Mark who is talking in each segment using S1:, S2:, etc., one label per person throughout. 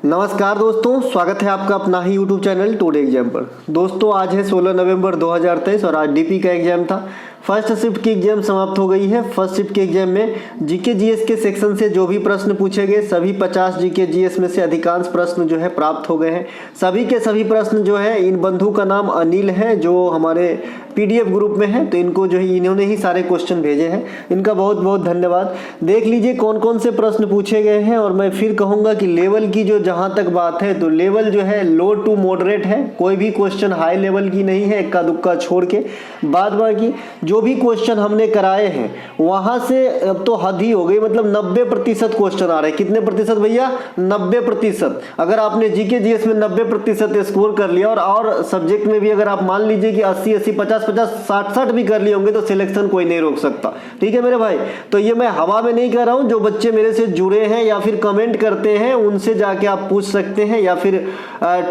S1: नमस्कार दोस्तों, स्वागत है आपका अपना ही यूट्यूब चैनल टुडे एग्जाम पर। दोस्तों आज है 16 नवंबर 2023 और आज डीपी का एग्जाम था। फर्स्ट शिफ्ट की एग्जाम समाप्त हो गई है। फर्स्ट शिफ्ट के एग्जाम में जीके जीएस के सेक्शन से जो भी प्रश्न पूछे गए सभी 50 जीके जीएस में से अधिकांश प्रश्न जो है प्राप्त हो गए हैं। सभी के सभी प्रश्न जो है, इन बंधु का नाम अनिल है जो हमारे पीडीएफ ग्रुप में है, तो इनको जो है इन्होंने ही सारे क्वेश्चन भेजे हैं। इनका बहुत बहुत धन्यवाद। देख लीजिए कौन कौन से प्रश्न पूछे गए हैं। और मैं फिर कहूँगा कि लेवल की जो जहाँ तक बात है तो लेवल जो है लो टू मॉडरेट है। कोई भी क्वेश्चन हाई लेवल की नहीं है, इक्का दुक्का छोड़ के। बाद बाकी जो भी क्वेश्चन हमने कराए हैं वहाँ से अब तो हद ही हो गई, मतलब 90% क्वेश्चन आ रहे हैं। कितने प्रतिशत भैया? 90%। अगर आपने जीके जीएस में 90% स्कोर कर लिया और सब्जेक्ट में भी अगर आप मान लीजिए कि 80-80, 50-50, 60-60 भी कर लिए होंगे तो सिलेक्शन कोई नहीं रोक सकता। ठीक है मेरे भाई, तो ये मैं हवा में नहीं कह रहा हूँ। जो बच्चे मेरे से जुड़े हैं या फिर कमेंट करते हैं उनसे जाके आप पूछ सकते हैं, या फिर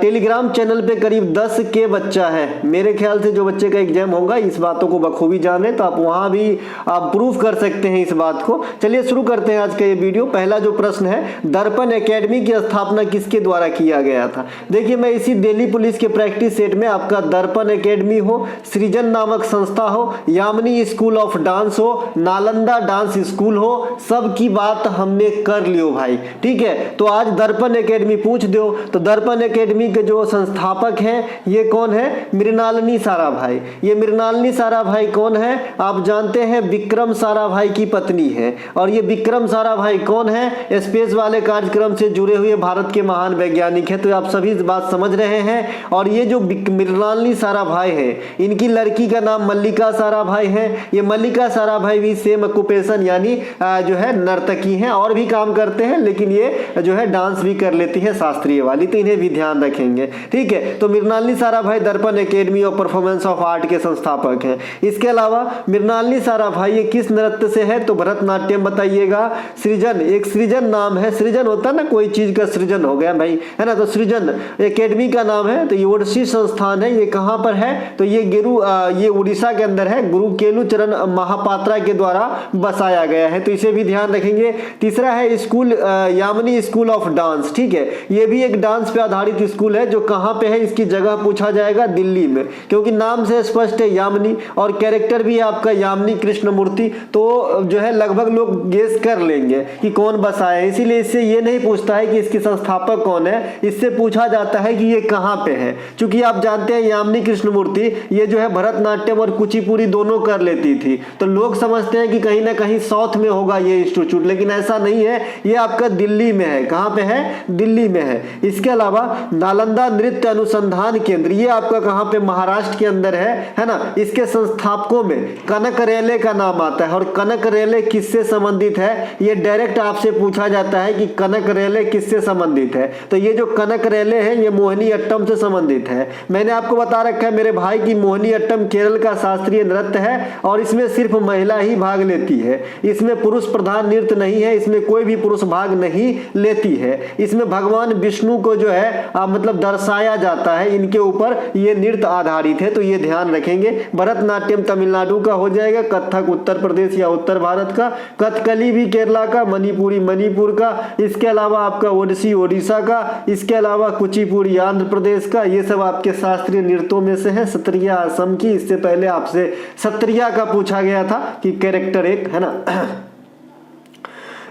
S1: टेलीग्राम चैनल पे करीब 10 के बच्चा है मेरे ख्याल से जो बच्चे का एग्जाम होगा इस बातों को बखूबी जाने, तो आप वहां भी आप प्रूफ कर सकते हैं इस बात को। चलिए शुरू करते हैं आज का ये वीडियो। पहला जो प्रश्न है, दर्पण एकेडमी की स्थापना किसके द्वारा किया गया था? देखिए मैं इसी दिल्ली पुलिस के प्रैक्टिस सेट में आपका दर्पण एकेडमी हो, सृजन नामक संस्था हो, यामिनी स्कूल ऑफ डांस हो, नालंदा डांस स्कूल हो, सब की बात हमने कर लियो भाई। ठीक है, तो आज दर्पण एकेडमी पूछ दो तो दर्पण एकेडमी के जो संस्थापक हैं ये कौन है? मृणालिनी साराभाई। ये मृणालिनी साराभाई कौन है? आप जानते हैं विक्रम साराभाई की पत्नी है। और ये विक्रम साराभाई कौन है? स्पेस वाले कार्यक्रम से जुड़े हुए भारत के महान वैज्ञानिक है। तो आप सभी बात समझ रहे हैं। और ये जो मृणालिनी साराभाई है इनकी लड़की का नाम मल्लिका साराभाई है। ये मल्लिका साराभाई भी सेम ऑक्यूपेशन यानी जो है नर्तकी हैं और भी काम करते हैं, लेकिन ये जो है डांस भी कर लेती है शास्त्रीय वाली, तो इन्हें भी ध्यान रखेंगे। ठीक है, तो मृणालिनी साराभाई दर्पण academy of performance of art के संस्थापक हैं। इसके अलावा मृणालिनी साराभाई ये किस नृत्य से है? तो भरतनाट्यम बताइएगा। सृजन, एक सृजन नाम है। सृजन होता है ना, कोई चीज का सृजन हो गया भाई, है ना, तो सृजन एकेडमी का नाम है। तो ये ओडिसी संस्थान है। ये कहाँ पर है? तो ये उड़ीसा के अंदर है। गुरु केलुचरण महापात्रा के द्वारा बसाया गया है, तो इसे भी ध्यान रखेंगे। तीसरा है school Yamini school of dance. ठीक है, ये भी एक डांस पे आधारित स्कूल है। जो कहाँ पे है इसकी जगह पूछा जाएगा, दिल्ली में, क्योंकि नाम से स्पष्ट है यामिनी और कैरेक्टर भी है आपका यामिनी कृष्णमूर्ति, तो जो है लगभग लोग गेस कर लेंगे कि कौन बसाया है। इसीलिए इससे ये नहीं पूछता है कि इसके संस्थापक कौन है, इससे पूछा जाता है कि ये कहाँ पे है। क्योंकि आप जानते हैं यामिनी कृष्णमूर्ति ये जो है भरतनाट्यम और कुचिपुड़ी दोनों कर लेती थी, तो लोग समझते हैं कि कहीं ना कहीं साउथ में होगा ये इंस्टीट्यूट, लेकिन ऐसा नहीं है। ये आपका दिल्ली में है। कहाँ पे है? दिल्ली में है। इसके अलावा नालंदा नृत्य अनुसंधान केंद्र, ये आपका कहाँ पे? महाराष्ट्र के अंदर है ना। इसके संस्थापकों में कनक रेले का नाम आता है। और कनक रेले किससे संबंधित है? ये डायरेक्ट आपसे पूछा जाता है कि कनक रेले किससे संबंधित है। तो ये जो कनक रेले है ये मोहिनी अट्टम से संबंधित है। मैंने आपको बता रखा है मेरे भाई की मोहिनी अट्टम केरल का शास्त्रीय नृत्य है और इसमें सिर्फ महिला ही भाग लेती है। इसमें पुरुष प्रधान नृत्य नहीं है, इसमें कोई भी पुरुष भाग नहीं लेती है। इसमें भगवान विष्णु को जो है मतलब दर्शाया जाता है, इनके ऊपर ये नृत्य आधारित है, तो ये ध्यान रखेंगे। भरतनाट्यम तमिलनाडु का हो जाएगा, कथक उत्तर प्रदेश या उत्तर भारत का, कथकली भी केरला का, मणिपुरी मणिपुर का, इसके अलावा आपका ओडिसी ओडिशा का, इसके अलावा कुचिपुड़ी आंध्र प्रदेश का। ये सब आपके शास्त्रीय नृत्यों में से है। सत्रिया असम की, इससे पहले आपसे सत्रिया का पूछा गया था कि कैरेक्टर एक है ना।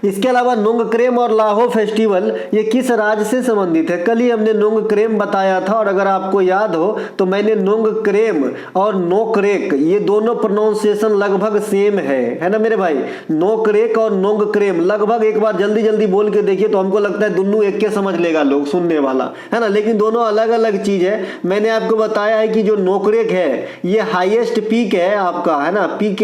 S1: इसके अलावा नोंगक्रेम और लाहो फेस्टिवल ये किस राज्य से संबंधित है? कल ही हमने नोंगक्रेम बताया था, और अगर आपको याद हो तो मैंने नोंगक्रेम और नोकरेक ये दोनों प्रोनाउंसिएशन लगभग सेम है ना मेरे भाई। नोकरेक और नोंगक्रेम लगभग, एक बार जल्दी जल्दी बोल के देखिए तो हमको लगता है दोनों एक के समझ लेगा लोग, सुनने वाला, है ना, लेकिन दोनों अलग अलग चीज है। मैंने आपको बताया है कि जो नोकरेक है ये हाईएस्ट पीक है आपका, है ना, पीक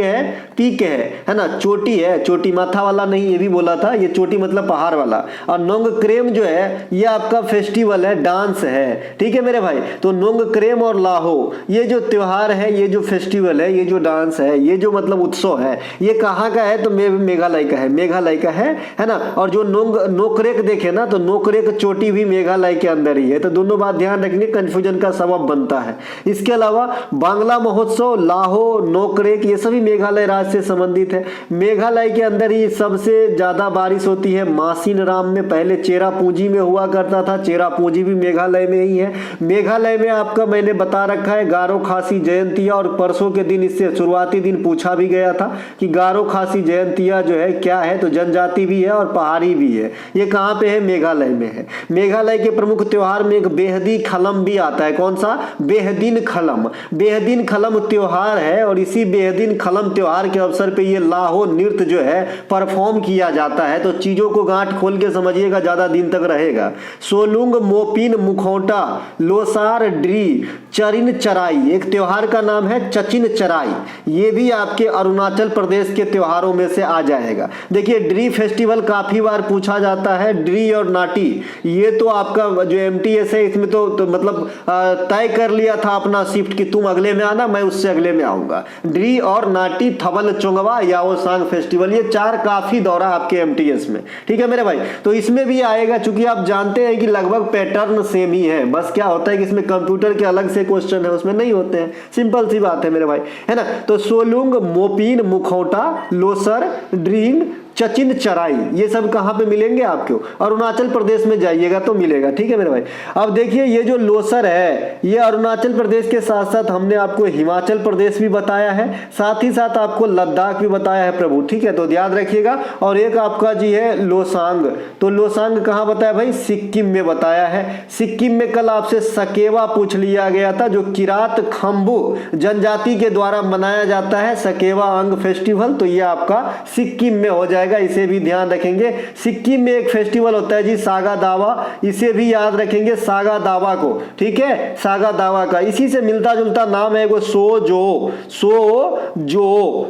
S1: है ना, चोटी है, चोटी माथा वाला नहीं, ये भी बोला था, ये चोटी मतलब पहाड़ वाला। और नोंगक्रेम जो है ये आपका फेस्टिवल है, डांस है। ठीक है मेरे भाई, तो नोंगक्रेम और लाहो ये जो त्योहार है, ये जो फेस्टिवल है, ये जो डांस है, ये जो मतलब उत्सव है, ये कहाँ का है? तो मेघालय का है, मेघालय का है ना। और जो नोकरेक देखे ना तो नोकरेक चोटी भी मेघालय के अंदर ही है, तो दोनों बात ध्यान रखने, कंफ्यूजन का सबब बनता है। इसके अलावा बांग्ला महोत्सव, लाहो, नोकरेक ये सभी मेघालय राज्य से संबंधित है। मेघालय के अंदर ही सबसे ज़्यादा बारिश होती है। मासिन राम में पहले चेरापूंजी में हुआ करता था, चेरापूंजी भी मेघालय में ही है। मेघालय में आपका मैंने बता रखा है गारो खासी जयंतिया, और परसों के दिन इससे शुरुआती दिन पूछा भी गया था कि गारो खासी जयंतिया जो है क्या है, तो जनजाति भी है और पहाड़ी भी है। ये कहाँ पे है? मेघालय में है। मेघालय के प्रमुख त्योहार में एक बेहदी खलम भी आता है। कौन सा? बेहदीन खलम। बेहदीन खलम त्योहार है, और इसी बेहदीन खलम त्योहार के अवसर पे ये लाहो नृत्य जो है परफॉर्म किया जाता है। तो चीजों को गांठ खोल के समझिएगा, ज्यादा दिन तक रहेगा। सोलुंग मोपिन मुखौटा लोसार ड्री चरिन चराई, एक त्योहार का नाम है चचिन चराई। ये भी आपके अरुणाचल प्रदेश के त्योहारों में से आ जाएगा। देखिए ड्री फेस्टिवल काफी बार पूछा जाता है। ड्री और नाटी, ये तो आपका जो एमटीएस है इसमें तो मतलब तय कर लिया था अपना शिफ्ट कि तुम अगले में आना, मैं उससे अगले में आऊंगा। ड्री और नाटी, थबल चोंगवा, याओ सांग फेस्टिवल, ये 4 काफी दौरा आपके एमटीएस में। ठीक है मेरे भाई, तो इसमें भी आएगा। चूंकि आप जानते हैं कि लगभग पैटर्न सेम ही है, बस क्या होता है कि इसमें कंप्यूटर के अलग से क्वेश्चन है, उसमें नहीं होते हैं। सिंपल सी बात है मेरे भाई, है ना। तो सोलुंग मोपिन मुखौटा लोसर ड्रीन चचिन चराई, ये सब कहाँ पे मिलेंगे आपको? अरुणाचल प्रदेश में जाइएगा तो मिलेगा। ठीक है मेरे भाई। अब देखिए ये जो लोसर है ये अरुणाचल प्रदेश के साथ साथ हमने आपको हिमाचल प्रदेश भी बताया है, साथ ही साथ आपको लद्दाख भी बताया है प्रभु। ठीक है, तो याद रखिएगा। और एक आपका जी है लोसांग, तो लोसांग कहाँ बताया भाई? सिक्किम में बताया है। सिक्किम में कल आपसे सकेवा पूछ लिया गया था, जो किरात खम्बू जनजाति के द्वारा मनाया जाता है, सकेवा अंग फेस्टिवल। तो ये आपका सिक्किम में हो जाएगा, इसे भी ध्यान रखेंगे। सिक्किम में एक फेस्टिवल होता है जी सागा दावा, इसे भी याद रखेंगे, सागा दावा को। ठीक है, सागा दावा का इसी से मिलता जुलता नाम है वो सो जो।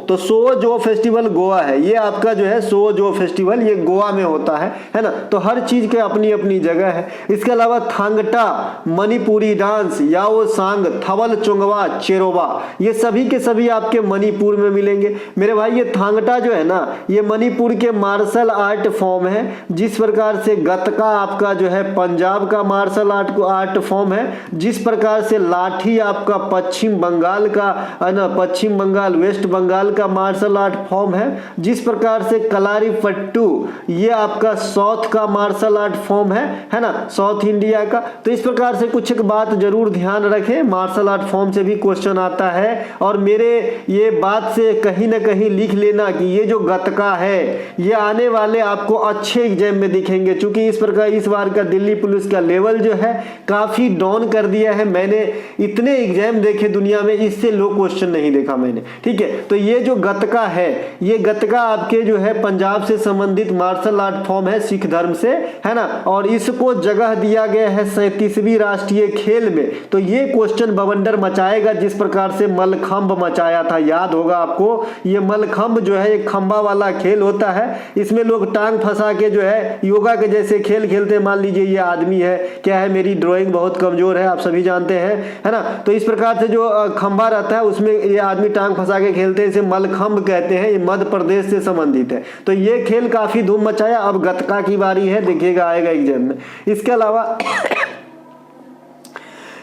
S1: तो सो जो फेस्टिवल गोवा है, ये आपका जो है सो जो फेस्टिवल ये गोवा में होता है ना। तो हर चीज के अपनी अपनी जगह है। इसके अलावा थांगटा मणिपुरी डांस, याओ सांग, थवल चुंगवा, चेरोबा, ये सभी के सभी आपके मणिपुर में मिलेंगे मेरे भाई। ये थांगटा जो है ना, ये मणिपुर के मार्शल आर्ट फॉर्म है। जिस प्रकार से गतका आपका जो है पंजाब का मार्शल आर्ट फॉर्म है, जिस प्रकार से लाठी आपका पश्चिम बंगाल का ना, पश्चिम बंगाल वेस्ट बंगाल का मार्शल आर्ट फॉर्म है, जिस प्रकार से कलारी पट्टू ये आपका साउथ का मार्शल आर्ट फॉर्म है ना, साउथ इंडिया का। तो इस प्रकार से कुछ एक बात जरूर ध्यान रखें, मार्शल आर्ट फॉर्म से भी क्वेश्चन आता है। और मेरे ये बात से कहीं ना कहीं लिख लेना कि ये जो गतका है ये आने वाले आपको अच्छे एग्जाम में दिखेंगे। चूंकि इस प्रकार इस बार का दिल्ली पुलिस का लेवल जो है काफी डाउन कर दिया है। मैंने इतने एग्जाम देखे दुनिया में, इससे लो क्वेश्चन नहीं देखा मैंने। ठीक है, तो ये जो गतका है, ये गतका आपके जो है पंजाब से संबंधित मार्शल आर्ट फॉर्म है, सिख धर्म से, है ना। और इसको जगह दिया गया है 37वीं राष्ट्रीय खेल में। तो ये क्वेश्चन बवंडर मचाएगा, जिस प्रकार से मलखंभ मचाया था, याद होगा आपको। ये मलखंभ जो है एक खंभा वाला खेल होता है, इसमें लोग टांग फंसा के जो है योगा के जैसे खेल खेलते हैं। मान लीजिए ये आदमी है, क्या है, मेरी ड्राइंग बहुत कमजोर है, आप सभी जानते हैं, है ना। तो इस प्रकार से जो खंभा रहता है उसमें ये आदमी टांग फंसा के खेलते हैं, इसे मलखंभ कहते हैं। ये मध्य प्रदेश से संबंधित है। तो ये खेल काफी धूम मचाया। अब गतका की बारी है, देखिएगा आएगा एग्जाम में। इसके अलावा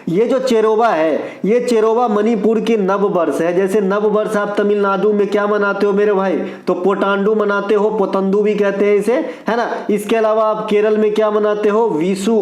S1: ये जो चेरोबा है, ये चेरोबा मणिपुर की नव वर्ष है। जैसे नव वर्ष आप तमिलनाडु में क्या मनाते हो मेरे भाई? तो पोटांडु मनाते हो, पोतंदु भी कहते हैं इसे, है ना। इसके अलावा आप केरल में क्या मनाते हो? बुसु।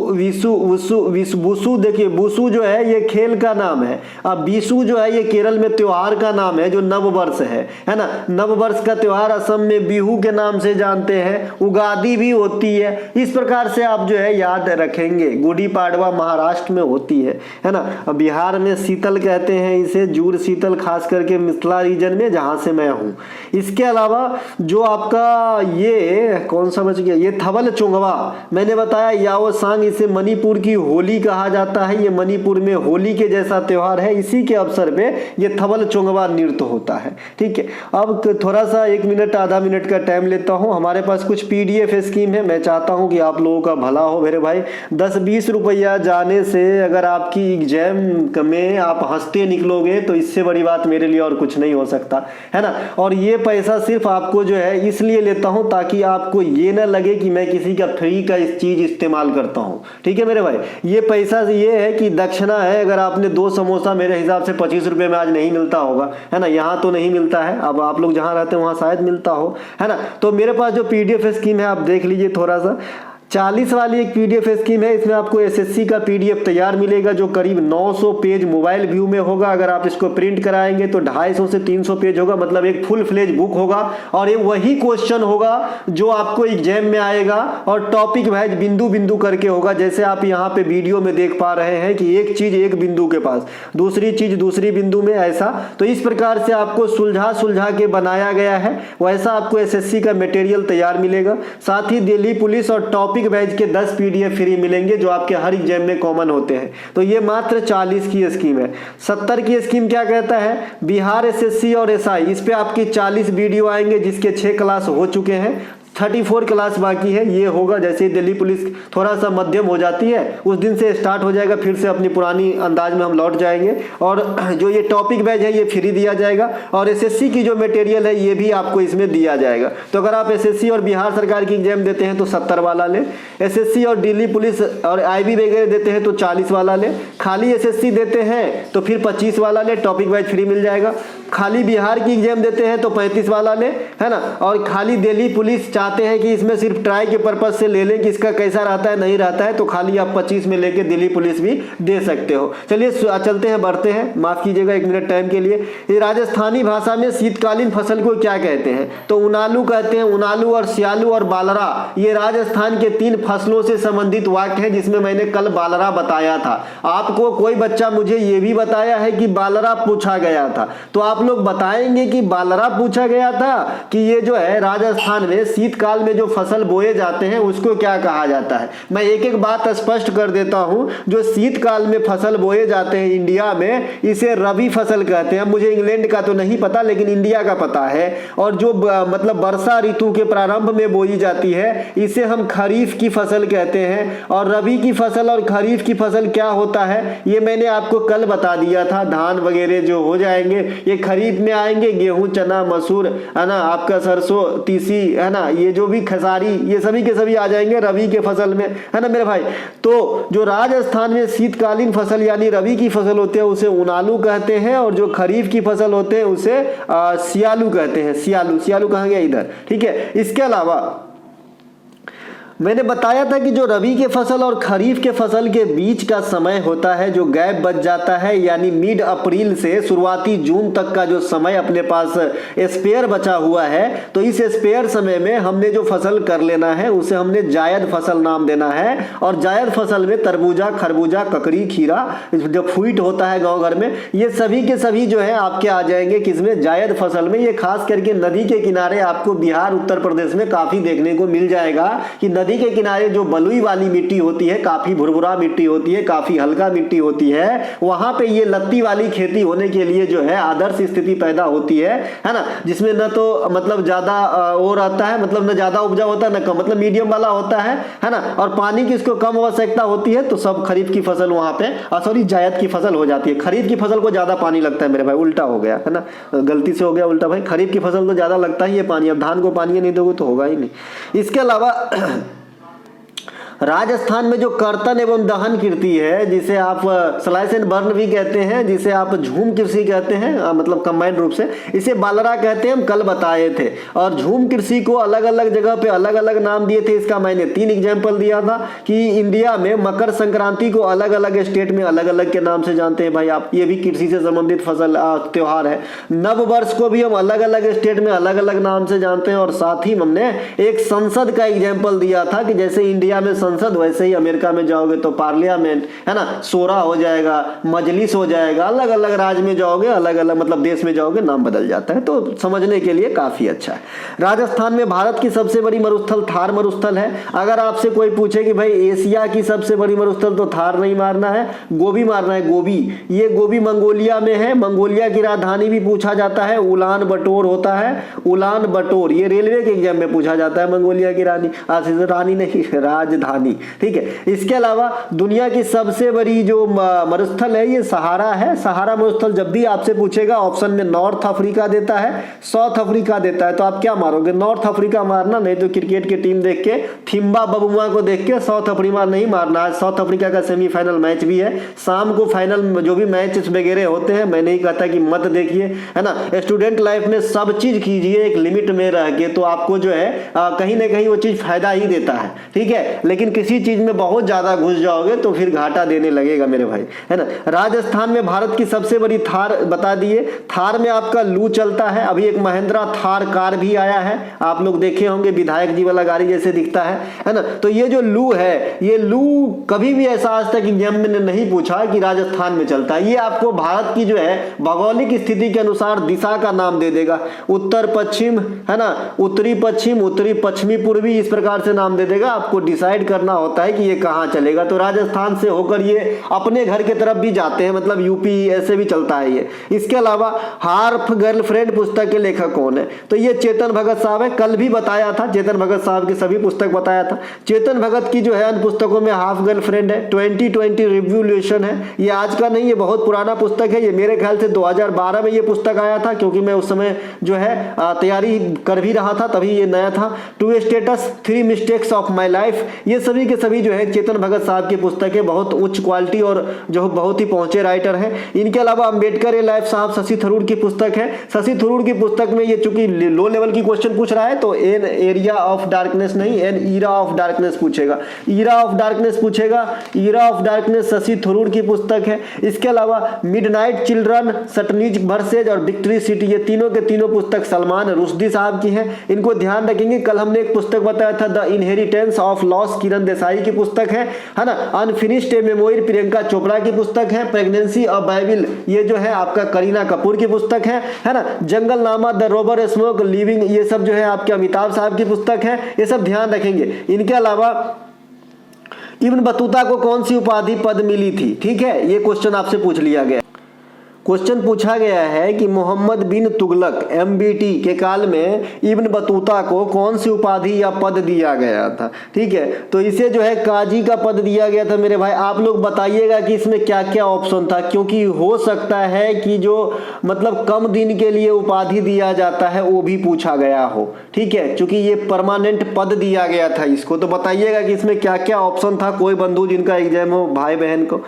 S1: देखिए बुसु जो है ये खेल का नाम है। अब बीसु जो है ये केरल में त्योहार का नाम है, जो नव वर्ष है ना। नव वर्ष का त्योहार असम में बिहू के नाम से जानते हैं। उगादी भी होती है। इस प्रकार से आप जो है याद रखेंगे। गुड़ी पाड़वा महाराष्ट्र में होती है ना। बिहार में शीतल कहते हैं इसे, जूड़ शीतल, खास करके मिथिला रीजन में जहां से मैं हूं। इसके अलावा जो आपका ये कौन सा बच गया, ये थवल चुंगवा मैंने बताया, याओ सांग, इसे मणिपुर की होली कहा जाता है। ये मणिपुर में होली के जैसा त्योहार है, इसी के अवसर पे ये थवल चुंगवा नृत्य होता है। ठीक है, अब थोड़ा सा 1 मिनट आधा मिनट का टाइम लेता हूं। हमारे पास कुछ पीडीएफ स्कीम है, मैं चाहता हूं कि आप लोगों का भला हो मेरे भाई। 10-20 रुपया जाने से अगर आपकी एग्जाम में आप हंसते निकलोगे तो इससे बड़ी बात मेरे लिए और कुछ नहीं हो सकता, है ना। और ये पैसा सिर्फ आपको जो है इसलिए लेता हूँ ताकि आपको ये ना लगे कि मैं किसी का फ्री का इस चीज़ इस्तेमाल करता हूँ, ठीक है मेरे भाई। ये पैसा ये है कि दक्षिणा है। अगर आपने 2 समोसा मेरे हिसाब से 25 रुपये में आज नहीं मिलता होगा, है ना, यहाँ तो नहीं मिलता है, अब आप लोग जहाँ रहते हैं वहाँ शायद मिलता हो, है ना। तो मेरे पास जो PDF स्कीम है आप देख लीजिए थोड़ा सा। 40 वाली एक PDF स्कीम है, इसमें आपको SSC का PDF तैयार मिलेगा जो करीब 900 पेज मोबाइल व्यू में होगा। अगर आप इसको प्रिंट कराएंगे तो 250 से 300 पेज होगा, मतलब एक फुल फ्लेज बुक होगा। और ये वही क्वेश्चन होगा जो आपको एग्जाम में आएगा और टॉपिक वाइज बिंदु बिंदु करके होगा। जैसे आप यहाँ पे वीडियो में देख पा रहे हैं कि एक चीज एक बिंदु के पास, दूसरी चीज दूसरी बिंदु में, ऐसा। तो इस प्रकार से आपको सुलझा सुलझा के बनाया गया है, वैसा आपको SSC का मटेरियल तैयार मिलेगा। साथ ही दिल्ली पुलिस और टॉपिक बैच के 10 PDF फ्री मिलेंगे जो आपके हर एग्जाम में कॉमन होते हैं। तो ये मात्र 40 की स्कीम है। 70 की स्कीम क्या कहता है, बिहार SSC और SI, इस पे आपकी 40 वीडियो आएंगे जिसके 6 क्लास हो चुके हैं, 34 क्लास बाकी है। ये होगा जैसे ही दिल्ली पुलिस थोड़ा सा मध्यम हो जाती है उस दिन से स्टार्ट हो जाएगा, फिर से अपनी पुरानी अंदाज में हम लौट जाएंगे। और जो ये टॉपिक बैच है ये फ्री दिया जाएगा और SSC की जो मटेरियल है ये भी आपको इसमें दिया जाएगा। तो अगर आप SSC और बिहार सरकार की एग्जाम देते हैं तो 70 वाला ले, SSC और दिल्ली पुलिस और IB वगैरह देते हैं तो 40 वाला ले, खाली SSC देते हैं तो फिर 25 वाला ले, टॉपिक बैच फ्री मिल जाएगा। खाली बिहार की एग्जाम देते हैं तो 35 वाला ले, है ना। और खाली दिल्ली पुलिस चाहते हैं कि इसमें सिर्फ ट्राई के पर्पज से ले लें कि इसका कैसा रहता है नहीं रहता है, तो खाली आप 25 में लेके दिल्ली पुलिस भी दे सकते हो। चलिए चलते हैं, बढ़ते हैं, माफ कीजिएगा 1 मिनट टाइम के लिए। ये राजस्थानी भाषा में शीतकालीन फसल को क्या कहते हैं, तो उनालू कहते हैं। उनालू और सियालू और बालरा ये राजस्थान के 3 फसलों से संबंधित वाक्य हैं, जिसमें मैंने कल बालरा बताया था। आपको कोई बच्चा मुझे ये भी बताया है कि बालरा पूछा गया था, तो आप लोग बताएंगे कि बालरा पूछा गया था कि ये जो है राजस्थान में शीतकाल में जो फसल बोए जाते हैं उसको क्या कहा जाता है। मैं एक एक बात स्पष्ट कर देता हूं। जो शीतकाल में फसल बोए जाते हैं इंडिया में, इसे रबी फसल कहते हैं। मुझे इंग्लैंड का तो नहीं पता लेकिन इंडिया का पता है। और जो मतलब वर्षा ऋतु के प्रारंभ में बोई जाती है इसे हम खरीफ की फसल कहते हैं। और रबी की फसल और खरीफ की फसल क्या होता है ये मैंने आपको कल बता दिया था। धान वगैरह जो हो जाएंगे ये खरीफ में आएंगे, गेहूं, चना, मसूर, है ना, आपका सरसों, तीसी, है ना, ये जो भी खसारी, ये सभी के सभी आ जाएंगे रबी के फसल में, है ना मेरे भाई। तो जो राजस्थान में शीतकालीन फसल यानी रबी की फसल होते हैं उसे उनालू कहते हैं, और जो खरीफ की फसल होते हैं उसे सियालू कहते हैं। सियालू, सियालू कहाँ गया इधर, ठीक है। इसके अलावा मैंने बताया था कि जो रबी के फसल और खरीफ के फसल के बीच का समय होता है जो गैप बच जाता है, यानी मिड अप्रैल से शुरुआती जून तक का जो समय अपने पास स्पेयर बचा हुआ है, तो इस स्पेयर समय में हमने जो फसल कर लेना है उसे हमने जायद फसल नाम देना है। और जायद फसल में तरबूजा, खरबूजा, ककड़ी, खीरा, जो फ्रूट होता है गाँव घर में, ये सभी के सभी जो है आपके आ जाएंगे किसमें, जायद फसल में। ये खास करके नदी के किनारे आपको बिहार, उत्तर प्रदेश में काफी देखने को मिल जाएगा कि नदी के किनारे जो बलुई वाली मिट्टी होती है, काफी भुरभुरा मिट्टी होती है, काफी हल्का मिट्टी होती है, वहां पे ये लत्ती वाली खेती होने के लिए जो है आदर्श स्थिति पैदा होती है ना। जिसमें न तो मतलब ज्यादा वो रहता है, मतलब न ज्यादा उपजा होता है न कम, मतलब मीडियम वाला होता है ना। और पानी की इसको कम आवश्यकता होती है, तो सब खरीफ की फसल वहां पे सॉरी जायद की फसल हो जाती है। खरीफ की फसल को ज्यादा पानी लगता है मेरे भाई, उल्टा हो गया है ना, गलती से हो गया उल्टा भाई। खरीफ की फसल तो ज्यादा लगता ही है पानी, अब धान को पानी नहीं दोगे तो होगा ही नहीं। इसके अलावा राजस्थान में जो कर्तन एवं दहन कृषि है, जिसे आप स्लाइस एंड बर्न भी कहते हैं, जिसे आप झूम कृषि कहते हैं, मतलब कंबाइंड रूप से इसे बालरा कहते हैं, हम कल बताए थे। और झूम कृषि को अलग अलग जगह पे अलग अलग नाम दिए थे। इसका मैंने 3 एग्जाम्पल दिया था कि इंडिया में मकर संक्रांति को अलग अलग स्टेट में अलग अलग के नाम से जानते हैं भाई आप, ये भी कृषि से संबंधित फसल त्योहार है। नव वर्ष को भी हम अलग अलग स्टेट में अलग अलग नाम से जानते हैं। और साथ ही हमने एक संसद का एग्जाम्पल दिया था कि जैसे इंडिया में संसद, वैसे ही अमेरिका में जाओगे तो पार्लियामेंट, है ना, शोरा हो जाएगा, मजलिस हो जाएगा। अलग अलग राज्य में जाओगे, अलग अलग मतलब देश में जाओगे, नाम बदल जाता है। तो समझने के लिए काफी अच्छा है। राजस्थान में भारत की सबसे बड़ी मरुस्थल थार मरुस्थल है। अगर आपसे कोई पूछे कि भाई एशिया की सबसे बड़ी मरुस्थल, तो थार नहीं मारना है, गोबी मारना है। गोबी, ये गोबी मंगोलिया में है। मंगोलिया की राजधानी भी पूछा जाता है, उलान बटोर होता है, उलान बटोर। ये रेलवे के एग्जाम में पूछा जाता है, मंगोलिया की रानी नहीं राजधानी राजधानी। ठीक है, इसके अलावा दुनिया की सबसे बड़ी जो मरुस्थल है ये सहारा है। सहारा मरुस्थल जब भी आपसे पूछेगा ऑप्शन में नॉर्थ अफ्रीका देता है, साउथ अफ्रीका देता है, तो आप क्या मारोगे? नॉर्थ अफ्रीका मारना, नहीं तो क्रिकेट की टीम देख के थिम्बा बबुआ को देख के साउथ अफ्रीका नहीं मारना। आज साउथ अफ्रीका का सेमीफाइनल मैच भी है, शाम को फाइनल जो भी मैच वगैरह होते हैं, मैं नहीं कहता कि मत देखिए, है ना। स्टूडेंट लाइफ में सब चीज कीजिए एक लिमिट में रह के, तो आपको जो है कहीं ना कहीं वो चीज फायदा ही देता है। ठीक है, लेकिन किसी चीज में बहुत ज्यादा घुस जाओगे तो फिर घाटा देने लगेगा मेरे भाई, है ना। राजस्थान में भारत की सबसे बड़ी थार बता दिए। थार में आपका लू चलता है। अभी एक महिंद्रा थार कार भी आया है, आप लोग देखे होंगे, विधायक जी वाला गाड़ी जैसे दिखता है ना। तो ये जो लू है, ये लू कभी भी ऐसा आज तक एग्जाम में नहीं पूछा कि राजस्थान में चलता है। ये आपको भारत की जो है भौगोलिक स्थिति के अनुसार दिशा का नाम दे देगा, उत्तर पश्चिम, है ना, उत्तरी पश्चिम, उत्तरी पश्चिमी पूर्वी, इस प्रकार से नाम दे देगा। आपको डिसाइड करना होता है कि ये कहाँ चलेगा। तो राजस्थान से होकर ये अपने घर के तरफ भी जाते हैं, मतलब यूपी ऐसे भी चलता है ये। इसके अलावा हार्प गर्लफ्रेंड पुस्तक के लेखक कौन है? तो ये चेतन भगत साहब है। कल भी बताया था, चेतन भगत साहब की सभी पुस्तक बताया था। चेतन भगत की जो है अन्य पुस्तकों में हाफ गर्लफ्रेंड है, 2020 रिवॉल्यूशन है, ये आज का नहीं, ये बहुत पुराना पुस्तक है। ये मेरे ख्याल से 2012 में ये पुस्तक आया था, क्योंकि मैं उस समय जो है तैयारी कर भी रहा था, तभी ये नया था। Two states, 3 mistakes of my life, ये सभी के सभी जो है चेतन भगत साहब की पुस्तक है, बहुत उच्च क्वालिटी और जो बहुत ही पहुंचे राइटर है। इनके अलावा अंबेडकर ए लाइफ साहब शशि थरूर की पुस्तक है। शशि थरूर की पुस्तक में ये चूंकि लो लेवल की क्वेश्चन पूछ रहा है, तो एन एरिया ऑफ डार्कनेस नहीं, एन ईरा ऑफ डार्कनेस पूछेगा, ईरा ऑफ डार्कनेस पूछेगा। Era of darkness Shashi Tharoor की पुस्तक है। इसके अलावा मिडनाइट चिल्ड्रन, सटनीज वर्सेज और विक्ट्री सिटी, ये तीनों के तीनों पुस्तक सलमान रुश्दी साहब की है। इनको ध्यान रखेंगे। कल हमने एक पुस्तक बताया था the inheritance of loss, Kiran Desai की पुस्तक है ना। Unfinished a memory, Priyanka Chopra की पुस्तक है। प्रेगनेंसी ऑफ बाइबिल, ये जो है आपका करीना कपूर की पुस्तक है ना। जंगल नामा, द रोबर स्मोक लिविंग, ये सब जो है आपके अमिताभ साहब की पुस्तक है। ये सब ध्यान रखेंगे। इनके अलावा इब्न बतूता को कौन सी उपाधि पद मिली थी? ठीक है, ये क्वेश्चन आपसे पूछ लिया गया। क्वेश्चन पूछा गया है कि मोहम्मद बिन तुगलक MBT के काल में इब्न बतूता को कौन सी उपाधि या पद दिया गया था। ठीक है, तो इसे जो है काजी का पद दिया गया था मेरे भाई। आप लोग बताइएगा कि इसमें क्या क्या ऑप्शन था, क्योंकि हो सकता है कि जो मतलब कम दिन के लिए उपाधि दिया जाता है वो भी पूछा गया हो। ठीक है, क्योंकि ये परमानेंट पद दिया गया था इसको, तो बताइएगा कि इसमें क्या क्या ऑप्शन था, कोई बंधु जिनका एग्जाम हो भाई बहन को।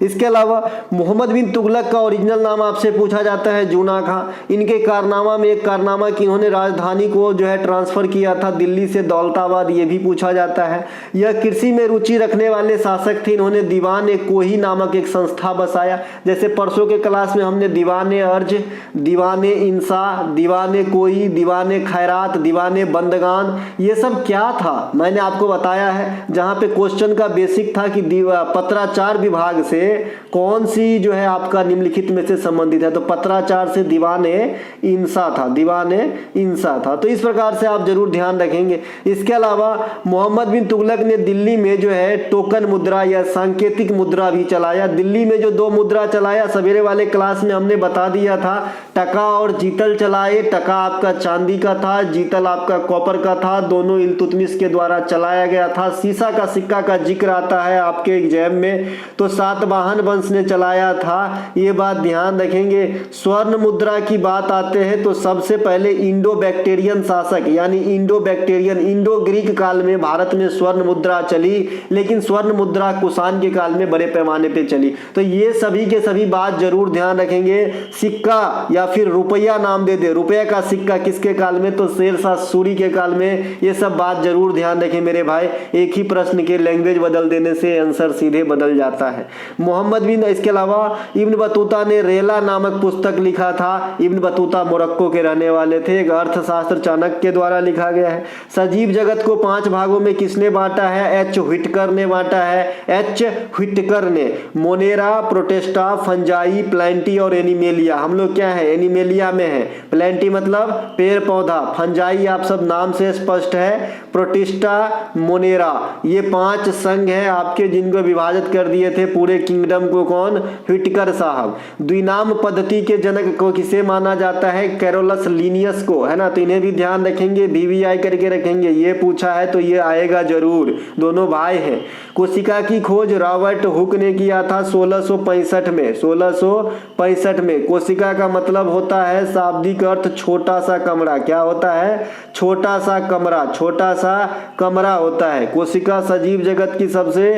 S1: इसके अलावा मोहम्मद बिन तुगलक का ओरिजिनल नाम आपसे पूछा जाता है जूना खां। इनके कारनामा में एक कारनामा कि इन्होंने राजधानी को जो है ट्रांसफर किया था दिल्ली से दौलताबाद, ये भी पूछा जाता है। यह कृषि में रुचि रखने वाले शासक थे। इन्होंने दीवान कोही नामक एक संस्था बसाया। जैसे परसों के क्लास में हमने दीवाने अर्ज, दीवाने इंसा, दीवाने कोई, दीवाने खैरात, दीवाने बंदगान, ये सब क्या था मैंने आपको बताया है। जहाँ पे क्वेश्चन का बेसिक था कि पत्राचार विभाग से कौन सी जो है आपका निम्नलिखित में से संबंधित है, तो पत्राचार से दीवाने इंसा था, दीवाने इंसा था। तो इस प्रकार से आप जरूर ध्यान रखेंगे। इसके अलावा मोहम्मद बिन तुगलक ने दिल्ली में जो है टोकन मुद्रा या सांकेतिक मुद्रा भी चलाया। दिल्ली में जो 2 मुद्रा चलाया, सवेरे वाले क्लास में हमने बता दिया था, टका और जीतल चलाए। टका आपका चांदी का था, जीतल आपका कॉपर का था, दोनों इल्तुतमिश के द्वारा चलाया गया था। सीसा का सिक्का का जिक्र आता है आपके एग्जाम में, तो सातवाहन वंश ने चलाया था, ये बात ध्यान रखेंगे। स्वर्ण मुद्रा की बात आते हैं तो सबसे पहले इंडो बैक्टीरियन शासक यानी इंडो बैक्टीरियन, इंडो ग्रीक काल में भारत में स्वर्ण मुद्रा चली, लेकिन स्वर्ण मुद्रा कुषाण के काल में बड़े पैमाने पे चली। तो ये सभी के सभी बात जरूर ध्यान रखेंगे। सिक्का या फिर रुपया नाम दे दे, रुपया का सिक्का किसके काल में, तो शेरशाह सूरी के काल में। ये सब बात जरूर ध्यान रखें मेरे भाई। एक ही प्रश्न के लैंग्वेज बदल देने से आंसर सीधे बदल जाता है। मोहम्मद बिन, इसके अलावा इब्न बतूता ने रेला नामक पुस्तक लिखा था। इब्न बतूता मोरक्को के रहने वाले थे। एक अर्थशास्त्र चाणक्य के द्वारा लिखा गया है। सजीव जगत को 5 भागों में किसने बांटा है, एच व्हिटकर ने बांटा है। एच व्हिटकर ने मोनेरा, प्रोटेस्टा, फंजाई, प्लांटी और एनिमेलिया। हम लोग क्या है, एनिमेलिया में है। प्लांटी मतलब पेड़ पौधा, फंजाई आप सब नाम से स्पष्ट है, प्रोटेस्टा, मोनेरा, ये 5 संघ है आपके जिनको विभाजित कर दिए थे पूरे किंगडम को। कौन, व्हिटकर साहब। इनाम पद्धति के जनक को किसे माना जाता है? कैरोलस लीनियस को, है ना। तो इन्हें भी ध्यान रखेंगे, VVI करके रखेंगे। ये पूछा है तो ये आएगा जरूर, दोनों भाई हैं। कोशिका की खोज रॉबर्ट हुक ने किया था 1665 में। 1665 में। कोशिका का मतलब होता है शाब्दिक अर्थ छोटा सा कमरा। क्या होता है? छोटा सा कमरा, छोटा सा कमरा होता है। कोशिका सजीव जगत की सबसे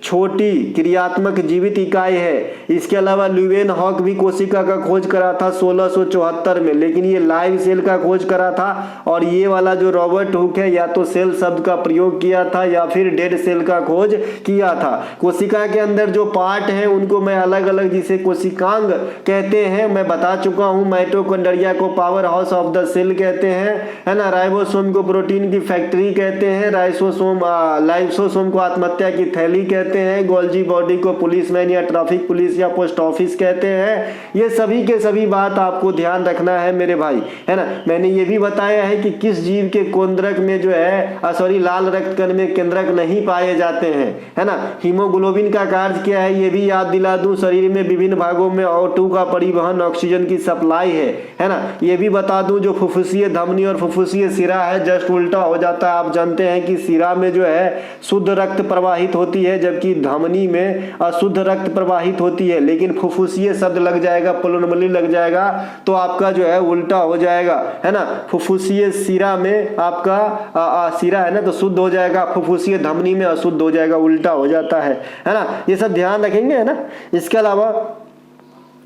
S1: छोटी क्रियात्मक जीवित इकाई है। इसके अलावा ल्यूवेन हॉक भी कोशिका का खोज करा था 1674 में, लेकिन ये लाइव सेल का खोज करा था। और ये वाला जो रॉबर्ट हुक है या तो सेल शब्द का प्रयोग किया था या फिर डेड सेल का खोज किया था। कोशिका के अंदर जो पार्ट है उनको मैं अलग अलग, जिसे कोशिकांग कहते हैं, मैं बता चुका हूं। माइटोकॉन्ड्रिया को powerhouse of the cell कहते हैं, है ना। राइबोसोम को प्रोटीन की फैक्ट्री कहते हैं। लाइसोसोम को आत्महत्या की थैली कहते हैं। गोल्जी बॉडी को पुलिसमैन या ट्रैफिक पुलिस या पोस्ट ऑफिस कहते हैं। ये सभी के सभी बात आपको ध्यान रखना है मेरे भाई, है ना। मैंने ये भी बताया है कि किस जीव के केंद्रक में जो है लाल रक्त कण में केंद्रक नहीं पाए जाते हैं, है ना। हीमोग्लोबिन का कार्य क्या है ये भी याद दिला दूं। शरीर में विभिन्न भागों में O2 का परिवहन, ऑक्सीजन की सप्लाई है ना। ये भी बता दूं जो फुफ्फुसीय धमनी और फुफ्फुसीय सिरा है जस्ट उल्टा हो जाता है। आप जानते हैं कि सिरा में जो है शुद्ध रक्त प्रवाहित होती है, जबकि धमनी में अशुद्ध रक्त प्रवाहित होती है। लेकिन फुफ्फुसीय शब्द लग जाएगा, पुलमोनरी लग जाएगा तो आपका जो है उल्टा हो जाएगा, है ना। फुफ्फुसीय सिरा में आपका सिरा है ना तो शुद्ध हो जाएगा, फुफ्फुसीय धमनी में अशुद्ध हो जाएगा, उल्टा हो जाता है ना। ये सब ध्यान रखेंगे, है ना। इसके अलावा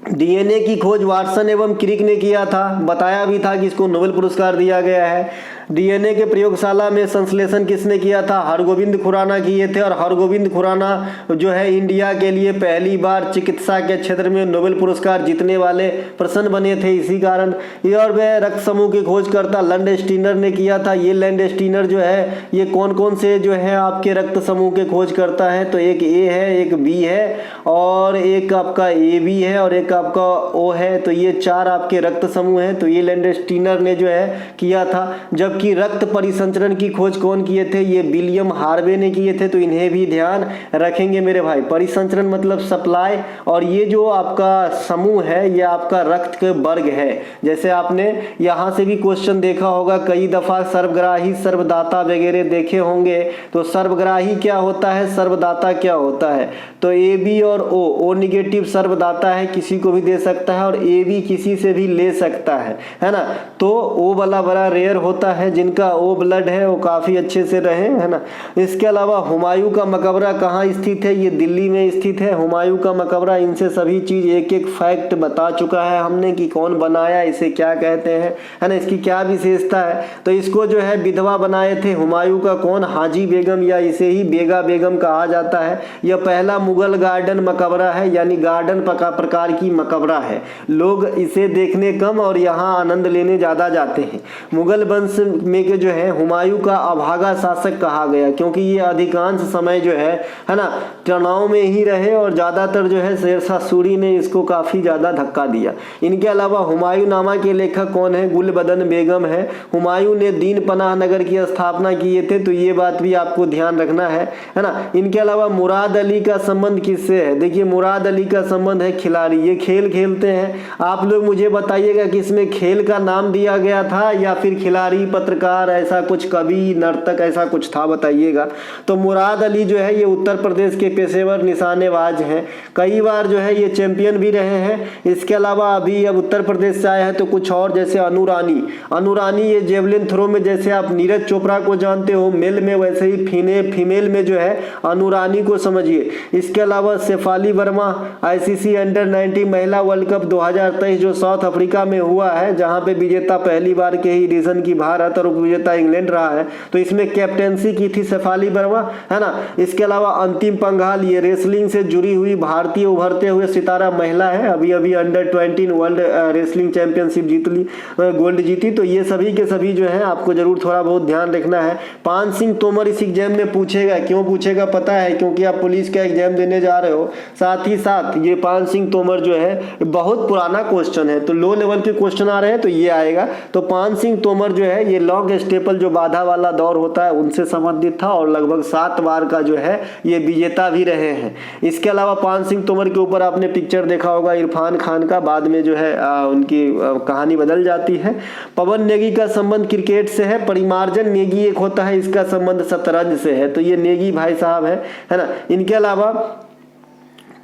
S1: डीएनए की खोज वाटसन एवं क्रिक ने किया था। बताया भी था कि इसको नोबेल पुरस्कार दिया गया है। डीएनए के प्रयोगशाला में संश्लेषण किसने किया था? हरगोविंद खुराना किए थे। और हरगोविंद खुराना जो है इंडिया के लिए पहली बार चिकित्सा के क्षेत्र में नोबेल पुरस्कार जीतने वाले पर्सन बने थे इसी कारण। और वह रक्त समूह की खोजकर्ता लैंडस्टीनर ने किया था। ये लैंडस्टीनर जो है ये कौन कौन से जो है आपके रक्त समूह के खोज करता है? तो एक ए है, एक बी है और एक आपका ए बी है और एक आपका ओ है। तो ये 4 आपके रक्त समूह हैं। तो ये लैंडस्टीनर ने जो है किया था। जबकि रक्त परिसंचरण की खोज कौन किए थे? ये विलियम हार्वे ने किए थे। तो इन्हें भी ध्यान रखेंगे मेरे भाई। परिसंचरण मतलब सप्लाई, और ये जो आपका समूह है ये आपका रक्त के वर्ग है। जैसे आपने यहाँ से भी क्वेश्चन देखा होगा कई दफा, सर्वग्राही, सर्वदाता वगैरह देखे होंगे। तो सर्वग्राही क्या होता है, सर्वदाता क्या होता है? तो ए बी और ओ निगेटिव सर्वदाता है, किसी को भी दे सकता है, और ए बी किसी से भी ले सकता है ना। तो ओ वाला बड़ा रेयर होता है, जिनका ओ ब्लड है वो काफी अच्छे से रहे, है ना। इसके अलावा हुमायूं का मकबरा कहाँ स्थित है? ये दिल्ली में स्थित है हुमायूं का मकबरा। इनसे सभी चीज एक एक फैक्ट बता चुका है हमने कि कौन बनाया, इसे क्या कहते हैं, है ना, इसकी क्या विशेषता है। तो इसको जो है विधवा बनाए थे हुमायूं का कौन? हाजी बेगम, या इसे ही बेगा बेगम कहा जाता है। यह पहला मुगल गार्डन मकबरा है, यानी गार्डन प्रकार की मकबरा है। लोग इसे देखने कम और यहाँ आनंद लेने ज्यादा जाते हैं। मुगल वंश में के जो है हुमायूं का अभागा शासक कहा गया, क्योंकि ये अधिकांश समय जो है ना, तनाव में ही रहे और ज्यादातर जो है शेरशाह सूरी ने इसको काफी ज्यादा धक्का दिया। इनके अलावा हुमायूं नामा के लेखक कौन है? गुलबदन बेगम है। हुमायूं ने दीन पनाह नगर की स्थापना किए थे, तो ये बात भी आपको ध्यान रखना है ना। इनके अलावा मुराद अली का संबंध किससे है? देखिए मुराद अली का संबंध है खिलाड़ी, ये खेल खेलते हैं। आप लोग मुझे बताइएगा कि इसमें खेल का नाम दिया गया था या फिर खिलाड़ी, पत्रकार, ऐसा कुछ, कवि, नर्तक, ऐसा कुछ था, बताइएगा। तो मुराद अली जो है ये उत्तर प्रदेश के पेशेवर निशानेबाज हैं। कई बार जो है ये चैंपियन भी रहे हैं। इसके अलावा अभी अब उत्तर प्रदेश से आए हैं तो कुछ और, जैसे अनुरानी ये जेवलिन थ्रो में जैसे आप नीरज चोपड़ा को जानते हो मेल में, वैसे ही फीमेल में जो है अनुरानी को समझिए। इसके अलावा शेफाली वर्मा ICC अंडर 19 महिला वर्ल्ड कप 2023 जो साउथ अफ्रीका में हुआ है, जहां पे विजेता पहली बार के ही रीजन की भारत और उपविजेता इंग्लैंड रहा है, तो इसमें कैप्टेंसी की थी शेफाली वर्मा, है ना। इसके अलावा अंतिम पंघाल ये रेसलिंग से जुड़ी हुई भारतीय उभरते हुए सितारा महिला है, अभी अंडर 20 वर्ल्ड रेसलिंग चैंपियनशिप जीत ली, गोल्ड जीती। तो ये सभी के सभी जो है आपको जरूर थोड़ा बहुत ध्यान रखना है। पान सिंह तोमर इस एग्जाम में पूछेगा, क्यों पूछेगा पता है? क्योंकि आप पुलिस का एग्जाम देने जा रहे हो। साथ ही साथ ये पान सिंह तोमर जो है बहुत पुराना क्वेश्चन है, तो लो लेवल के क्वेश्चन आ रहे हैं तो ये आएगा। तो पान सिंह तोमर जो है ये लॉन्ग स्टेपल जो बाधा वाला दौर होता है उनसे संबंधित था और लगभग 7 बार का जो है ये विजेता भी रहे हैं। इसके अलावा पान सिंह तोमर के ऊपर आपने पिक्चर देखा होगा इरफान खान का, बाद में जो है उनकी कहानी बदल जाती है। पवन नेगी का संबंध क्रिकेट से है। परिमार्जन नेगी एक होता है, इसका संबंध शतरंज से है, तो ये नेगी भाई साहब है ना। इनके अलावा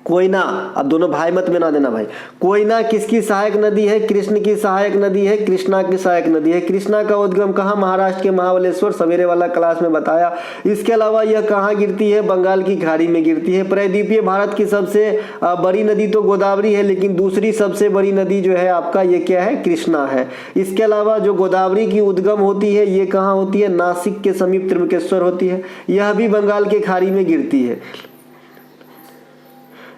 S1: कोयना, अब दोनों भाई मत बना देना भाई, कोयना किसकी सहायक नदी है? कृष्ण की सहायक नदी है, कृष्णा की सहायक नदी है। कृष्णा का उद्गम कहाँ? महाराष्ट्र के महाबलेश्वर, सवेरे वाला क्लास में बताया। इसके अलावा यह कहाँ गिरती है? बंगाल की खाड़ी में गिरती है। प्रायद्वीपीय भारत की सबसे बड़ी नदी तो गोदावरी है, लेकिन दूसरी सबसे बड़ी नदी जो है आपका ये क्या है? कृष्णा है। इसके अलावा जो गोदावरी की उद्गम होती है ये कहाँ होती है? नासिक के समीप त्र्यंबकेश्वर होती है, यह भी बंगाल के खाड़ी में गिरती है।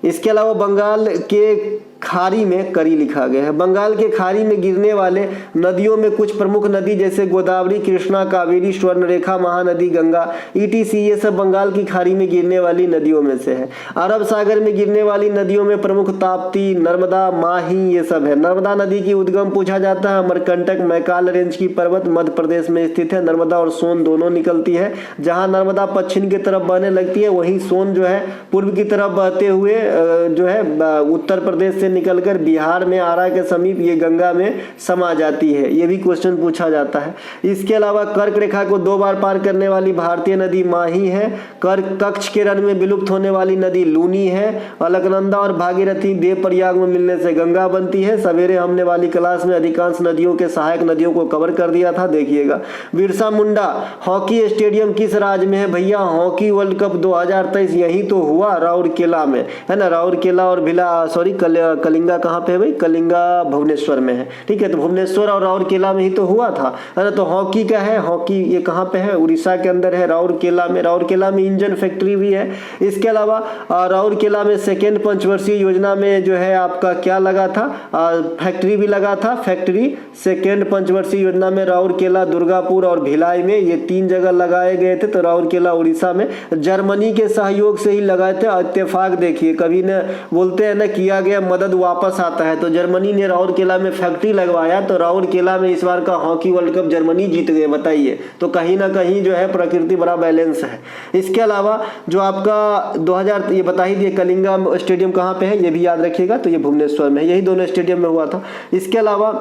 S1: इसके अलावा बंगाल के खाड़ी में करी लिखा गया है। बंगाल के खाड़ी में गिरने वाले नदियों में कुछ प्रमुख नदी जैसे गोदावरी, कृष्णा, कावेरी, स्वर्णरेखा, महानदी, गंगा, ईटीसी, ये सब बंगाल की खाड़ी में गिरने वाली नदियों में से है। अरब सागर में गिरने वाली नदियों में प्रमुख ताप्ती, नर्मदा, माही ये सब है। नर्मदा नदी की उद्गम पूछा जाता है। अमरकंटक मैकाल रेंज की पर्वत मध्य प्रदेश में स्थित है। नर्मदा और सोन दोनों निकलती है। जहाँ नर्मदा पश्चिम की तरफ बहने लगती है वहीं सोन जो है पूर्व की तरफ बहते हुए जो है उत्तर प्रदेश से निकलकर बिहार में आरा के समीप ये गंगा में समा जाती है। ये भी क्वेश्चन पूछा जाता है। इसके अलावा कर्क रेखा को 2 बार पार करने वाली भारतीय नदी माही है। कर्क कक्ष के रण में विलुप्त होने वाली नदी लूनी है। अलकनंदा और भागीरथी देव प्रयाग में मिलने से गंगा बनती है। सवेरे हमने वाली क्लास में अधिकांश नदियों के सहायक नदियों को कवर कर दिया था, देखिएगा। बिरसा मुंडा हॉकी स्टेडियम किस राज्य में है? भैया हॉकी वर्ल्ड कप 2023 यही तो हुआ, राउरकेला में है ना। राउरकेला और कलिंगा कहाँ पे है भाई? कलिंगा भुवनेश्वर में है, ठीक है। तो भुवनेश्वर और राउरकेला में ही तो हुआ था, है ना। तो हॉकी का है, हॉकी ये कहाँ पे है? उड़ीसा के अंदर है, राउरकेला में। राउरकेला में इंजन फैक्ट्री भी है। इसके अलावा राउरकेला में सेकेंड पंचवर्षीय योजना में जो है आपका क्या लगा था? फैक्ट्री भी लगा था। फैक्ट्री सेकेंड पंचवर्षीय योजना में राउरकेला, दुर्गापुर और भिलाई में ये 3 जगह लगाए गए थे। तो राउरकेला उड़ीसा में जर्मनी के सहयोग से ही लगाए थे। इत्तेफाक देखिए, कभी न बोलते हैं ना किया गया मदद वापस आता है, तो जर्मनी ने राउरकेला में फैक्ट्री लगवाया, तो राउरकेला में इस बार का हॉकी वर्ल्ड कप जर्मनी जीत गए, बताइए। तो कहीं ना कहीं जो है प्रकृति बड़ा बैलेंस है। इसके अलावा जो आपका 2000 ये बता ही दिए कलिंगा स्टेडियम कहाँ पे है, ये भी याद रखिएगा। तो ये भुवनेश्वर में, यही दोनों स्टेडियम में हुआ था। इसके अलावा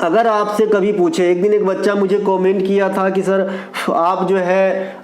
S1: अगर आपसे कभी पूछे, एक दिन एक बच्चा मुझे कमेंट किया था कि सर आप जो है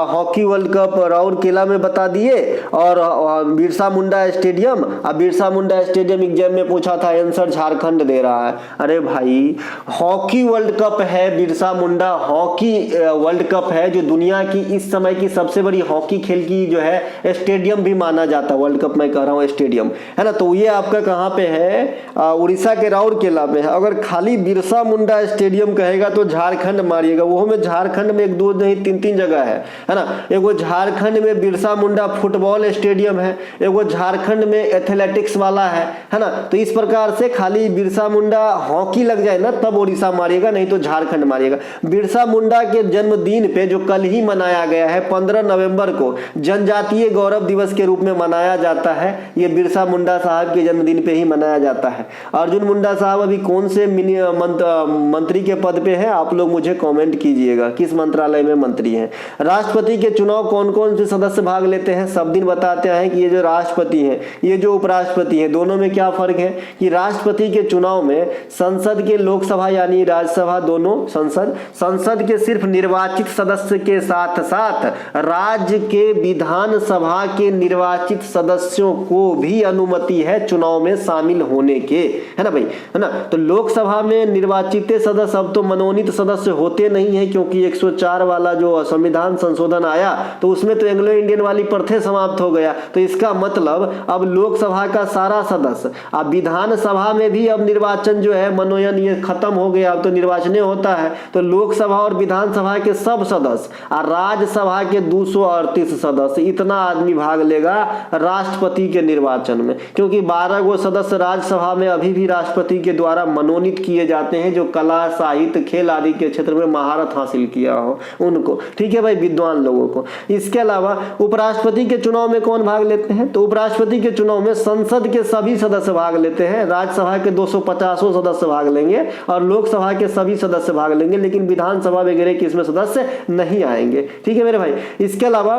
S1: हॉकी वर्ल्ड कप राउरकेला में बता दिए और बिरसा मुंडा स्टेडियम, अब बिरसा मुंडा स्टेडियम एग्जाम में पूछा था, आंसर झारखंड दे रहा है। अरे भाई हॉकी वर्ल्ड कप है, Birsa Munda hockey world cup है, जो दुनिया की इस समय की सबसे बड़ी हॉकी खेल की जो है स्टेडियम भी माना जाता है। वर्ल्ड कप मैं कह रहा हूँ स्टेडियम, है ना। तो ये आपका कहाँ पे है? उड़ीसा के राउरकेला में है। अगर खाली बिरसा मुंडा स्टेडियम कहेगा तो झारखंड मारिएगा, वो में झारखंड में 1 2 नहीं 3 जगह है ना। एगो झारखंड में बिरसा मुंडा फुटबॉल स्टेडियम है, एगो झारखंड में एथलेटिक्स वाला है ना। तो इस प्रकार से खाली बिरसा मुंडा हॉकी लग जाए ना तब उड़ीसा मारिएगा, नहीं तो झारखंड मारिएगा। बिरसा मुंडा के जन्मदिन पे जो कल ही मनाया गया है 15 नवंबर को जनजातीय गौरव दिवस के रूप में मनाया जाता है। ये बिरसा मुंडा साहब के जन्मदिन पे ही मनाया जाता है। अर्जुन मुंडा साहब अभी कौन से मंत्री के पद पे है? आप लोग मुझे कमेंट कीजिएगा किस मंत्रालय में मंत्री हैं। राष्ट्रपति के चुनाव कौन कौन से सदस्य भाग लेते हैं? सब दिन बताते हैं कि ये जो राष्ट्रपति हैं, ये जो उपराष्ट्रपति हैं, दोनों में क्या फर्क है कि राष्ट्रपति के चुनाव में संसद के लोकसभा यानी राज्यसभा दोनों संसद के सिर्फ निर्वाचित सदस्य के साथ साथ राज्य के विधानसभा के निर्वाचित सदस्यों को भी अनुमति है चुनाव में शामिल होने के, है ना भाई, है ना। तो लोकसभा में निर्वाचित सदस्य अब तो मनोनीत सदस्य होते नहीं है, क्योंकि 104 वाला जो संविधान संशोधन आया तो उसमें तो एंग्लो इंडियन वाली प्रथा समाप्त हो गया। तो इसका मतलब अब लोकसभा का सारा सदस्य, अब विधानसभा में भी अब निर्वाचन जो है मनोनयन ये खत्म हो गया, अब तो निर्वाचन होता है। तो लोकसभा और विधानसभा के सब सदस्य और राज्यसभा के 238 सदस्य, इतना आदमी भाग लेगा राष्ट्रपति के निर्वाचन में, क्योंकि 12 गो सदस्य राज्यसभा में अभी भी राष्ट्रपति के द्वारा मनोनीत किए जा जाते हैं जो कला, साहित्य, खेल आदि के क्षेत्र में महारत हासिल किया हो उनको, ठीक है भाई, विद्वान लोगों को। इसके अलावा उपराष्ट्रपति के चुनाव में कौन भाग लेते हैं? तो उपराष्ट्रपति के चुनाव में संसद के सभी सदस्य भाग लेते हैं। राज्यसभा के 250 सदस्य भाग लेंगे और लोकसभा के सभी सदस्य भाग लेंगे, लेकिन विधानसभा वगैरह के इसमें सदस्य नहीं आएंगे, ठीक है मेरे भाई। इसके अलावा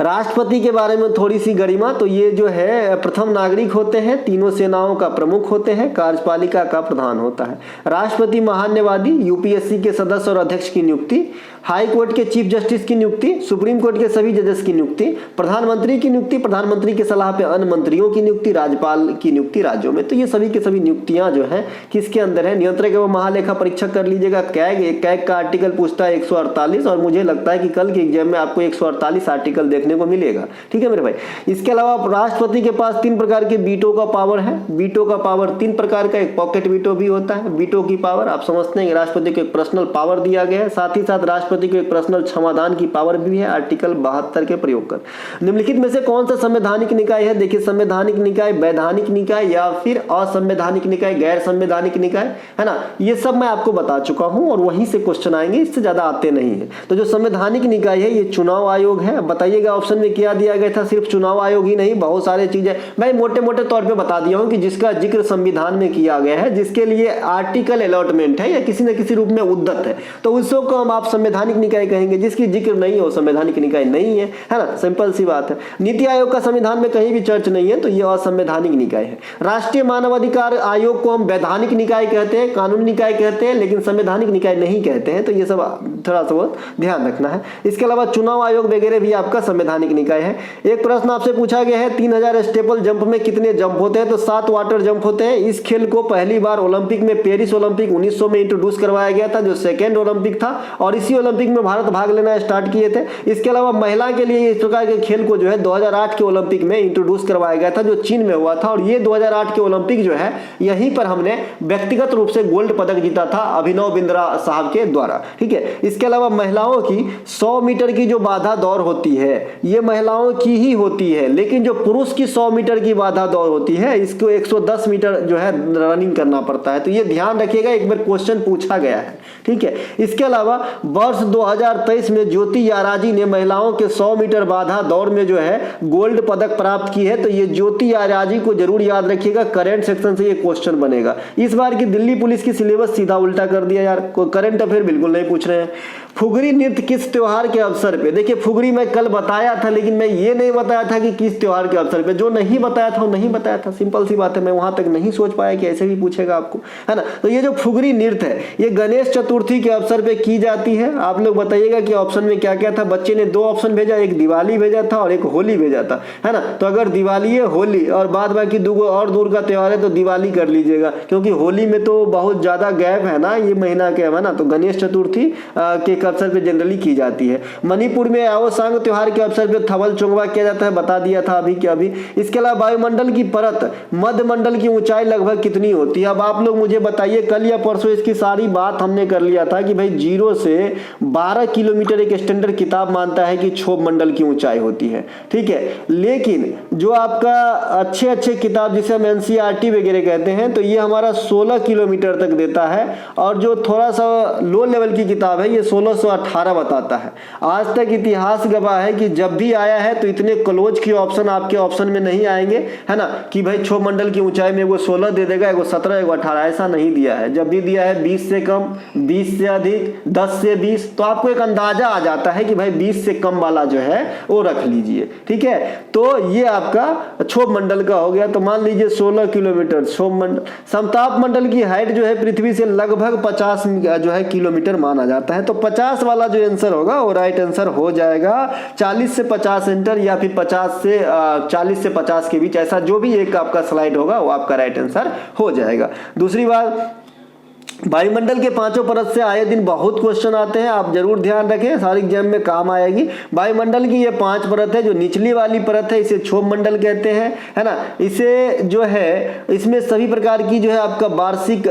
S1: राष्ट्रपति के बारे में थोड़ी सी गरिमा, तो ये जो है प्रथम नागरिक होते हैं, तीनों सेनाओं का प्रमुख होते हैं, कार्यपालिका का प्रधान होता है। राष्ट्रपति महान्यवादी, यूपीएससी के सदस्य और अध्यक्ष की नियुक्ति, हाई कोर्ट के चीफ जस्टिस की नियुक्ति, सुप्रीम कोर्ट के सभी जजेस की नियुक्ति, प्रधानमंत्री की नियुक्ति, प्रधानमंत्री की सलाह पे अन्य मंत्रियों की नियुक्ति, राज्यपाल की नियुक्ति राज्यों में। तो ये सभी के सभी नियुक्तियां जो है किसके अंदर है? नियंत्रक एवं महालेखा परीक्षक कर लीजिएगा, कैग का आर्टिकल पूछता है 148, और मुझे लगता है कि कल के एग्जाम में आपको 148 आर्टिकल देखने को मिलेगा, ठीक है मेरे भाई। इसके अलावा राष्ट्रपति के पास 3 प्रकार के वीटो का पावर है। वीटो का पावर 3 प्रकार का, एक पॉकेट वीटो भी होता है। वीटो की पावर आप समझते हैं, राष्ट्रपति को एक पर्सनल पावर दिया गया है, साथ ही साथ राष्ट्रपति को एक पर्सनल क्षमादान की पावर भी है आर्टिकल 72 के प्रयोग कर। निम्नलिखित में से कौन सा संवैधानिक निकाय है? देखिए, संवैधानिक निकाय, वैधानिक निकाय या फिर असंवैधानिक निकाय, गैर संवैधानिक निकाय, है ना, ये सब मैं आपको बता चुका हूं और वहीं से क्वेश्चन आएंगे, इससे ज्यादा आते नहीं है। तो जो संवैधानिक निकाय है ये चुनाव आयोग है। बताइएगा ऑप्शन में क्या दिया गया था? सिर्फ चुनाव आयोग ही नहीं, बहुत सारे चीजें मैं मोटे मोटे तौर पे बता दिया हूं कि जिसका जिक्र संविधान में किया गया है, जिसके लिए आर्टिकल अलॉटमेंट है या किसी न किसी रूप में उद्दत है, तो उसको हम आप संवैधानिक निकाय कहेंगे। जिसकी जिक्र नहीं हो संवैधानिक निकाय नहीं है, है ना, सिंपल सी बात है। नीति आयोग का संविधान में कहीं भी चर्च नहीं है, तो यह असंवैधानिक निकाय है। राष्ट्रीय मानवाधिकार आयोग को हम वैधानिक निकाय कहते हैं, कानूनी निकाय कहते हैं, लेकिन संवैधानिक निकाय नहीं कहते हैं, तो ये सब थोड़ा सा बहुत ध्यान रखना है। इसके अलावा चुनाव आयोग वगैरह भी आपका संवैधानिक निकाय है। एक प्रश्न आपसे पूछा गया है, 3000 स्टेपल जंप में कितने जंप होते हैं? तो 7 वाटर जंप होते हैं। इस खेल को पहली बार ओलंपिक में, पेरिस ओलंपिक 1900 में इंट्रोड्यूस करवाया गया था, जो सेकेंड ओलंपिक था, और इसी ओलंपिक में भारत भाग लेना स्टार्ट किए थे। इसके अलावा महिला के लिए इस प्रकार के खेल को जो है 2008 के ओलंपिक में इंट्रोड्यूस करवाया गया था, जो चीन में हुआ था, और ये 2008 के ओलंपिक जो है यहीं पर हमने व्यक्तिगत रूप से गोल्ड पदक जीता था अभिनव बिंद्रा साहब के द्वारा, ठीक है। इसके अलावा महिलाओं की 100 मीटर की जो बाधा दौड़ होती है ये महिलाओं की ही होती है, लेकिन जो पुरुष की 100 मीटर की बाधा दौड़ होती है इसको 110 मीटर जो है रनिंग करना पड़ता है। तो ये ध्यान रखिएगा, एक बार क्वेश्चन पूछा गया है, ठीक है। इसके अलावा वर्ष 2023 में ज्योति याराजी ने महिलाओं के 100 मीटर बाधा दौड़ में जो है गोल्ड पदक प्राप्त की है। तो ये ज्योति याराजी को जरूर याद रखिएगा, करंट सेक्शन से ये क्वेश्चन बनेगा। इस बार की दिल्ली पुलिस की सिलेबस सीधा उल्टा कर दिया यार, कोई करंट अफेयर बिल्कुल नहीं पूछ रहे हैं। फुगरी नृत्य किस त्योहार के अवसर पे? देखिए, फुगरी मैं कल बताया था, लेकिन मैं ये नहीं बताया था कि किस त्योहार के अवसर पे। जो नहीं बताया था वो नहीं बताया था, सिंपल सी बात है। मैं वहां तक नहीं सोच पाया कि ऐसे भी पूछेगा आपको, है ना। तो ये जो फुगरी नृत्य है ये गणेश चतुर्थी के अवसर पे की जाती है। आप लोग बताइएगा कि ऑप्शन में क्या क्या था। बच्चे ने 2 ऑप्शन भेजा, एक दिवाली भेजा था और एक होली भेजा था, है ना। तो अगर दिवाली है, होली और बाद बाकी 2 और दूर का त्योहार है तो दिवाली कर लीजिएगा, क्योंकि होली में तो बहुत ज्यादा गैप है ना, ये महीना क्या है ना। तो गणेश चतुर्थी के अवसर पे जनरली की जाती है। मणिपुर में आओसांग त्योहार के अवसर पे थवल चोंगवा किया जाता है, बता दिया था अभी के अभी। इसके अलावा वायुमंडल की परत, मध्य मंडल की ऊंचाई लगभग कितनी होती है? अब आप लोग मुझे बताइए, कल या परसों इसकी सारी बात हमने कर लिया था कि भाई 0 से 12 किलोमीटर एक स्टैंडर्ड किताब मानता है कि क्षोभ मंडल की ऊंचाई होती है, ठीक है। लेकिन जो आपका अच्छे किताब जिसे हम एनसीईआरटी वगैरह कहते हैं, तो ये हमारा 16 किलोमीटर तक देता है, और जो थोड़ा सा लो लेवल की किताब है ये 1618 बताता है। आज तक इतिहास गवाह है कि जब भी आया है तो इतने क्लोज की ऑप्शन आपके ऑप्शन में नहीं आएंगे, है ना, कि भाई क्षोभ मंडल की ऊंचाई में वो 16 दे देगा, वो 17, वो 18, ऐसा नहीं दिया है। जब भी दिया है 20 से कम, 20 से अधिक, 10 से 20, तो आपको एक अंदाजा आ जाता है कि भाई 20 से कम वाला जो है वो रख लीजिए, ठीक है। तो ये आपका क्षोभ मंडल का हो गया। तो मान लीजिए 16 किलोमीटर क्षोभ मंडल। समताप मंडल की हाइट जो है पृथ्वी से लगभग 50 जो है किलोमीटर माना जाता है। तो 50 वाला जो आंसर होगा वो राइट आंसर हो जाएगा। 40 से 50 सेंटर या फिर 40 से 50 के बीच, ऐसा जो भी एक आपका स्लाइड होगा वो आपका राइट आंसर हो जाएगा। दूसरी बात, वायुमंडल के पांचों परत से आए दिन बहुत क्वेश्चन आते हैं, आप जरूर ध्यान रखें, सारी एग्जाम में काम आएगी। वायुमंडल की ये 5 परत है। जो निचली वाली परत है इसे क्षोभ मंडल कहते हैं, है ना। इसे जो है इसमें सभी प्रकार की जो है आपका वार्षिक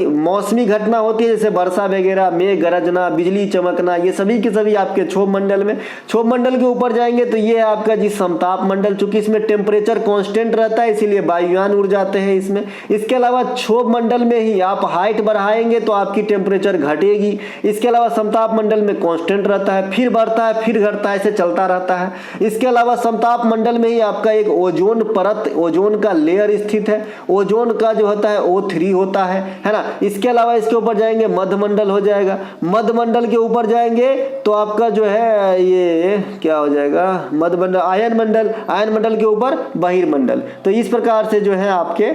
S1: मौसमी घटना होती है, जैसे वर्षा वगैरह, मेघ गरजना, बिजली चमकना, ये सभी के सभी आपके क्षोभ मंडल में। क्षोभ मंडल के ऊपर जाएंगे तो ये है आपका जी समताप मंडल, चूंकि इसमें टेम्परेचर कांस्टेंट रहता है इसीलिए वायुयान उड़ जाते हैं इसमें। इसके अलावा क्षोभ मंडल में ही आप हाइट बढ़ाएंगे तो आपकी टेम्परेचर घटेगी। इसके अलावा समताप मंडल में कांस्टेंट रहता है, फिर बढ़ता है, फिर घटता है, ऐसे चलता रहता है। इसके अलावा समताप मंडल में ही आपका एक ओजोन परत, ओजोन का लेयर स्थित है। ओजोन का जो होता है O3 होता है ना। इसके अलावा इसके ऊपर जाएंगे मध्यमंडल हो जाएगा। मध्यमंडल के ऊपर जाएंगे तो आपका जो है ये क्या हो जाएगा, मध्यमंडल, आयन मंडल, आयन मंडल के ऊपर बहिर्मंडल। तो इस प्रकार से जो है आपके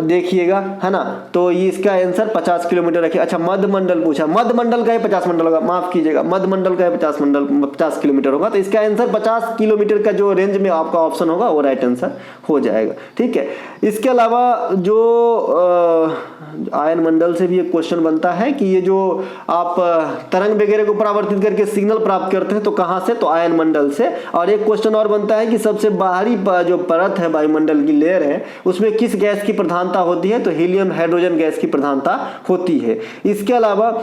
S1: देखिएगा, है ना। तो इसका आंसर 50 किलोमीटर रखिए। अच्छा, मध्यमंडल पूछा, मध्यमंडल का ही 50 मंडल होगा, माफ कीजिएगा, मध्यमंडल का ही 50 किलोमीटर होगा। तो इसका आंसर 50 किलोमीटर का जो रेंज में आपका ऑप्शन होगा वो राइट आंसर हो जाएगा, ठीक है। इसके अलावा जो आयन मंडल से भी एक क्वेश्चन बनता है कि ये जो आप तरंग वगैरह को परावर्तित करके सिग्नल प्राप्त करते हैं तो कहां से, तो आयन मंडल से। और एक क्वेश्चन और बनता है कि सबसे बाहरी जो परत है वायुमंडल की लेयर है उसमें किस गैस की प्रधानता होती है, तो हीलियम हाइड्रोजन गैस की प्रधानता होती है। इसके अलावा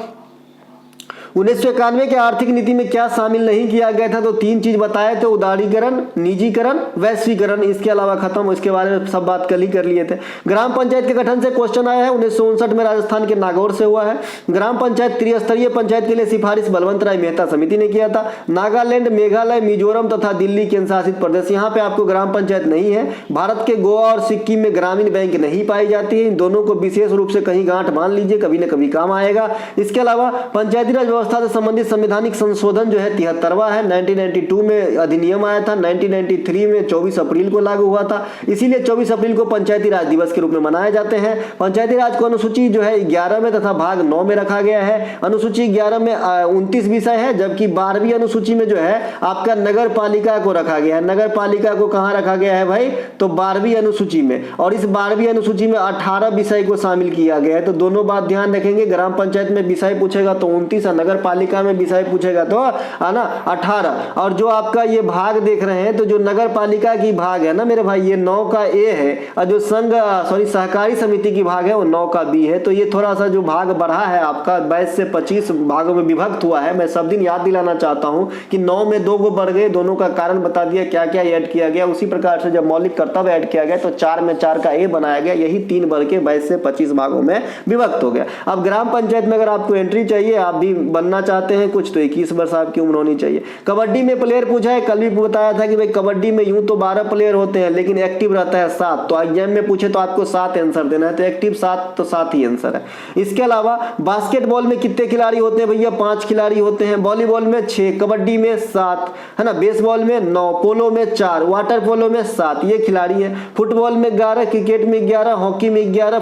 S1: 1991 के आर्थिक नीति में क्या शामिल नहीं किया गया था, तो 3 चीज बताए थे, उदारीकरण, निजीकरण, वैश्वीकरण। इसके अलावा खत्म, इसके बारे में सब बात कल ही कर लिए थे। ग्राम पंचायत के गठन से क्वेश्चन आया है, 1959 में राजस्थान के नागौर से हुआ है। ग्राम पंचायत त्रिस्तरीय पंचायत के लिए सिफारिश बलवंत राय मेहता समिति ने किया था। नागालैंड, मेघालय, मिजोरम तथा दिल्ली केंद्र शासित प्रदेश, यहाँ पे आपको ग्राम पंचायत नहीं है। भारत के गोवा और सिक्किम में ग्रामीण बैंक नहीं पाई जाती है। इन दोनों को विशेष रूप से कहीं गांठ बांध लीजिए, कभी न कभी काम आएगा। इसके अलावा पंचायती राज व्यवस्था से संबंधित संवैधानिक संशोधन जो है 73वां है। 1992 में अधिनियम आया था, 1993 में 24 अप्रैल को लागू हुआ था, इसीलिए 24 अप्रैल को पंचायती राज दिवस के रूप में मनाए जाते हैं। पंचायती राज को अनुसूची जो है 11 में तथा भाग 9 में रखा गया है। अनुसूची 11 में 29 विषय है, जबकि 12वीं अनुसूची में जो है आपका नगर पालिका को रखा गया है। नगर पालिका को कहां रखा गया है भाई, तो 12वीं अनुसूची में, और इस 12वीं अनुसूची में 18 विषय को शामिल किया गया है। तो दोनों बात ध्यान रखेंगे, ग्राम पंचायत में विषय पूछेगा तो 29 और नगर पालिका में विषय पूछेगा तो है ना 18। और जो आपका ये भाग देख रहे हैं, तो जो नगर पालिका की भाग है ना मेरे भाई, ये 9 का ए है, और जो सहकारी समिति की भाग है वो 9 का बी है। तो ये थोड़ा सा जो भाग बढ़ा है आपका 22 से 25 भागों में विभक्त हुआ है। मैं सब दिन याद दिलाना चाहता हूं कि 9 में 2 को बढ़ गए, दोनों का कारण बता दिया क्या क्या ऐड किया गया। उसी प्रकार से जब मौलिक कर्तव्य ऐड किया गया तो 4 में 4 का ए बनाया गया, यही 3 बढ़ के 22 से 25 भागों में विभक्त हो गया। अब ग्राम पंचायत में अगर आपको एंट्री चाहिए, आप भी बनना चाहते हैं कुछ, तो 21 वर्ष आपकी उम्र होनी चाहिए। कबड्डी में प्लेयर पूछा है, कल भी बताया था कि भाई कबड्डी में यूं तो 12 प्लेयर होते हैं लेकिन एक्टिव रहता है 7। तो एग्जाम में पूछे तो आपको 7 आंसर देना है, तो एक्टिव 7, तो 7 ही आंसर है। इसके अलावा बास्केटबॉल में कितने खिलाड़ी होते हैं भैया, 5 खिलाड़ी होते हैं। वॉलीबॉल में 6, कबड्डी में 7, है ना, बेसबॉल में 9, पोलो में 4, वाटर पोलो में 7, ये खिलाड़ी है। फुटबॉल में 11, क्रिकेट में 11, हॉकी में 11,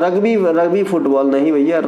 S1: रग्बी फुटबॉल नहीं भैया,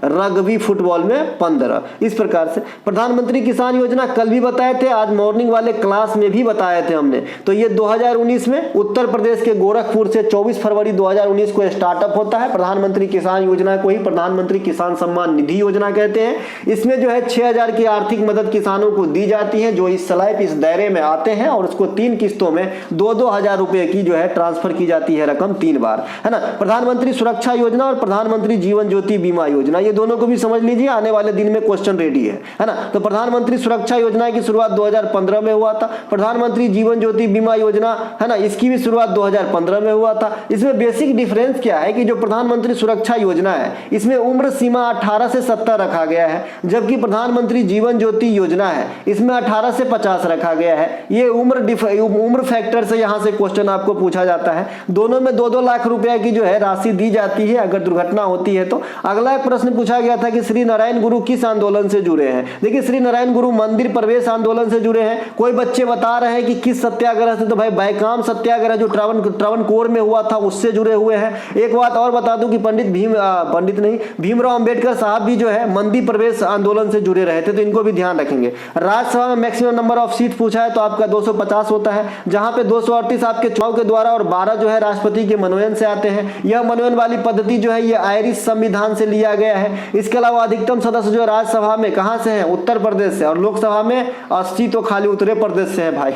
S1: रग्बी फुटबॉल में 15। इस प्रकार से प्रधानमंत्री किसान योजना कल भी बताए थे, आज मॉर्निंग वाले क्लास में भी बताए थे हमने। तो ये 2019 में उत्तर प्रदेश के गोरखपुर से 24 फरवरी 2019 को स्टार्टअप होता है। प्रधानमंत्री किसान योजना को ही प्रधानमंत्री किसान सम्मान निधि योजना कहते हैं। इसमें जो है 6000 की आर्थिक मदद किसानों को दी जाती है, जो इस स्लैब इस दायरे में आते हैं, और उसको 3 किस्तों में 2-2 हजार रुपए की जो है ट्रांसफर की जाती है रकम 3 बार, है ना। प्रधानमंत्री सुरक्षा योजना और प्रधानमंत्री जीवन ज्योति बीमा योजना, ये दोनों को भी समझ लीजिए, आने वाले दिन में क्वेश्चन रेडी है ना। तो प्रधानमंत्री सुरक्षा योजना की शुरुआत 2015 में हुआ था। प्रधानमंत्री जीवन ज्योति बीमा योजना, है ना, इसकी भी शुरुआत 2015 में हुआ था। इसमें बेसिक डिफरेंस क्या है कि जो प्रधानमंत्री सुरक्षा योजना है इसमें उम्र सीमा 18 से 70 रखा गया है, जबकि प्रधानमंत्री जीवन ज्योति योजना है इसमें 18 से 50 रखा गया है। ये उम्र फैक्टर से यहां से क्वेश्चन आपको पूछा जाता है। दोनों में 2-2 लाख रुपए की जो है राशि दी जाती है अगर दुर्घटना होती है तो। अगला एक प्रश्न पूछा गया था कि श्री नारायण गुरु किस आंदोलन से जुड़े हैं। देखिए श्री नारायण गुरु मंदिर प्रवेश आंदोलन से जुड़े हैं। कोई बच्चे बता रहे हैं कि किस सत्याग्रह से, तो भाई बैकाम सत्याग्रह जो ट्रावणकोर में हुआ था उससे जुड़े हुए हैं। एक बात और बता दूं कि भीमराव अंबेडकर साहब भी जो है मंदिर प्रवेश आंदोलन से जुड़े रहे थे, तो इनको भी ध्यान रखेंगे। राज्यसभा में मैक्सिमम नंबर ऑफ सीट पूछा है तो आपका 250 होता है, जहां पे 238 आपके चुनाव के द्वारा और 12 जो है राष्ट्रपति के मनोनयन से आते हैं। यह मनोनयन वाली पद्धति जो है ये आयरिश संविधान से लिया गया है। इसके अलावा अधिकतम सदस्य जो राज्यसभा में कहां से है, उत्तर प्रदेश से, और लोकसभा में 80 तो खाली उत्तर प्रदेश से है भाई,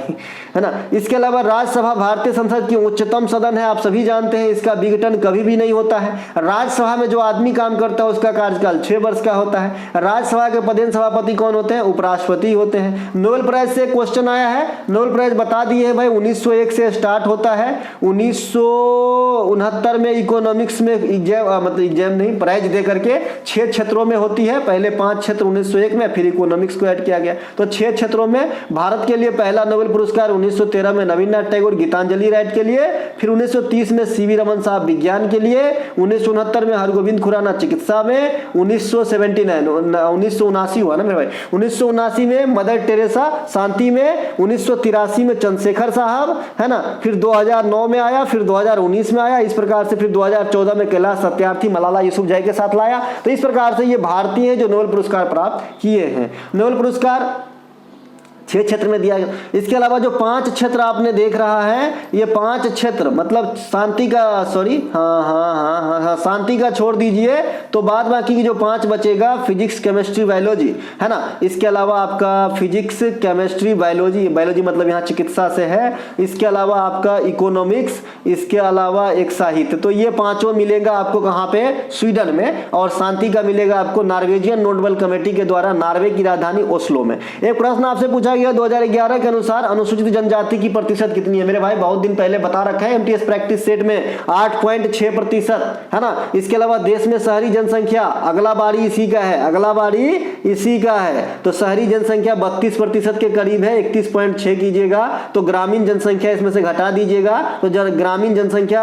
S1: है ना। इसके अलावा राज्यसभा भारतीय संसद की उच्चतम सदन है, आप सभी जानते हैं। इसका विघटन कभी भी नहीं होता है। राज्यसभा में जो आदमी काम करता है उसका कार्यकाल 6 वर्ष का होता है। राज्यसभा के पदेन सभापति कौन होते हैं, उपराष्ट्रपति होते हैं। नोबेल प्राइज से क्वेश्चन आया है, नोबेल प्राइज बता दिए है भाई 1901 से स्टार्ट होता है। 1969 में इकोनॉमिक्स में एग्जाम नहीं, प्राइज दे करके 6 क्षेत्रों में होती है। पहले 5 क्षेत्र 1901 में, फिर इकोनॉमिक्स को ऐड किया गया, तो 6 क्षेत्रों में। भारत के लिए पहला नोबेल पुरस्कार 1913 में नवीननाथ टैगोर गीतांजलि राइट के लिए, फिर 1930 में सीवी रमन साहब विज्ञान के लिए, 1969 में हरगोविंद खुराना चिकित्सा में, 1979 हुआ ना मेरे भाई, 1979 में मदर टेरेसा शांति में, 1983 में चंद्रशेखर साहब, है ना। फिर 2009 में आया, फिर 2019 में आया, इस प्रकार से फिर 2014 में कैलाश सत्यार्थी मलाला यूसुफजई के साथ लाया। तो इस प्रकार से ये भारतीय हैं जो नोबेल पुरस्कार प्राप्त किए हैं। नोबेल पुरस्कार 6 क्षेत्र में दिया गया। इसके अलावा जो 5 क्षेत्र आपने देख रहा है, ये 5 क्षेत्र मतलब शांति का, सॉरी शांति का छोड़ दीजिए, तो बाद बाकी की जो 5 बचेगा, फिजिक्स केमिस्ट्री बायोलॉजी, है ना। इसके अलावा आपका फिजिक्स केमिस्ट्री बायोलॉजी, बायोलॉजी मतलब यहाँ चिकित्सा से है। इसके अलावा आपका इकोनॉमिक्स, इसके अलावा एक साहित्य। तो ये 5 मिलेगा आपको कहाँ पे, स्वीडन में। और शांति का मिलेगा आपको नॉर्वेजियन नोबेल कमेटी के द्वारा नॉर्वे की राजधानी ओस्लो में। एक प्रश्न आपसे पूछा गया 2011 के अनुसार अनुसूचित जनजाति की प्रतिशत कितनी है। मेरे भाई बहुत दिन पहले बता रखा है एमटीएस प्रैक्टिस सेट में 8.6%, है ना। इसके अलावा देश में शहरी जनसंख्या, अगला बारी इसी का है, अगला बारी इसी का है। तो शहरी जनसंख्या 32% के करीब है, 31.6 कीजिएगा। तो ग्रामीण जनसंख्या इसमें से घटा दीजिएगा, तो ग्रामीण जनसंख्या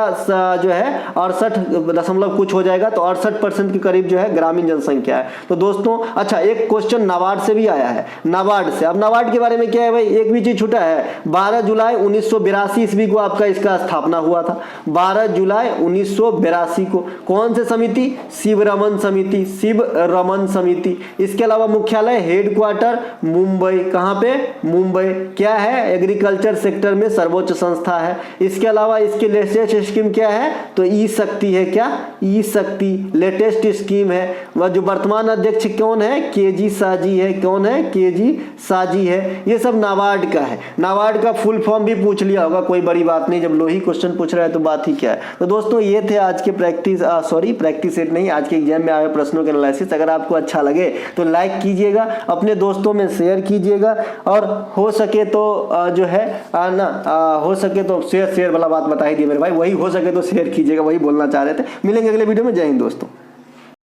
S1: जो है 68 दशमलव कुछ हो जाएगा। तो 68% के करीब जो है ग्रामीण जनसंख्या है। तो दोस्तों अच्छा, एक क्वेश्चन नाबार्ड से भी आया है, नाबार्ड से। अब नाबार्ड के बारे में क्या है भाई, एक भी चीज छूटा है। 12 जुलाई 1982 ईस्वी को आपका इसका स्थापना हुआ था। 12 जुलाई 1982 को। कौन से समिति, शिव रमन समिति, शिव रमन समिति। इसके अलावा मुख्यालय हेडक्वार्टर मुंबई, कहां पे, मुंबई। क्या है, एग्रीकल्चर सेक्टर में सर्वोच्च संस्था है। इसके अलावा इसकी लेटेस्ट स्कीम क्या है, तो ई शक्ति है। क्या, ई शक्ति लेटेस्ट स्कीम है। वह जो वर्तमान अध्यक्ष कौन है, केजी साजी है। कौन है, केजी साजी है। ये सब नाबार्ड का है। नाबार्ड का फुल फॉर्म भी पूछ लिया होगा, कोई बड़ी बात नहीं, जब लो ही क्वेश्चन पूछ रहा है तो बात ही क्या है। तो दोस्तों ये थे आज के प्रैक्टिस सेट नहीं, आज के एग्जाम में आए प्रश्नों के एनालिसिस। अगर आपको अच्छा लगे तो लाइक कीजिएगा, अपने दोस्तों में शेयर कीजिएगा, और हो सके तो जो है हो सके तो शेयर वाला बात बता ही दी मेरे भाई, वही हो सके तो शेयर कीजिएगा, वही बोलना चाह रहे थे। मिलेंगे अगले वीडियो में। जय हिंद दोस्तों।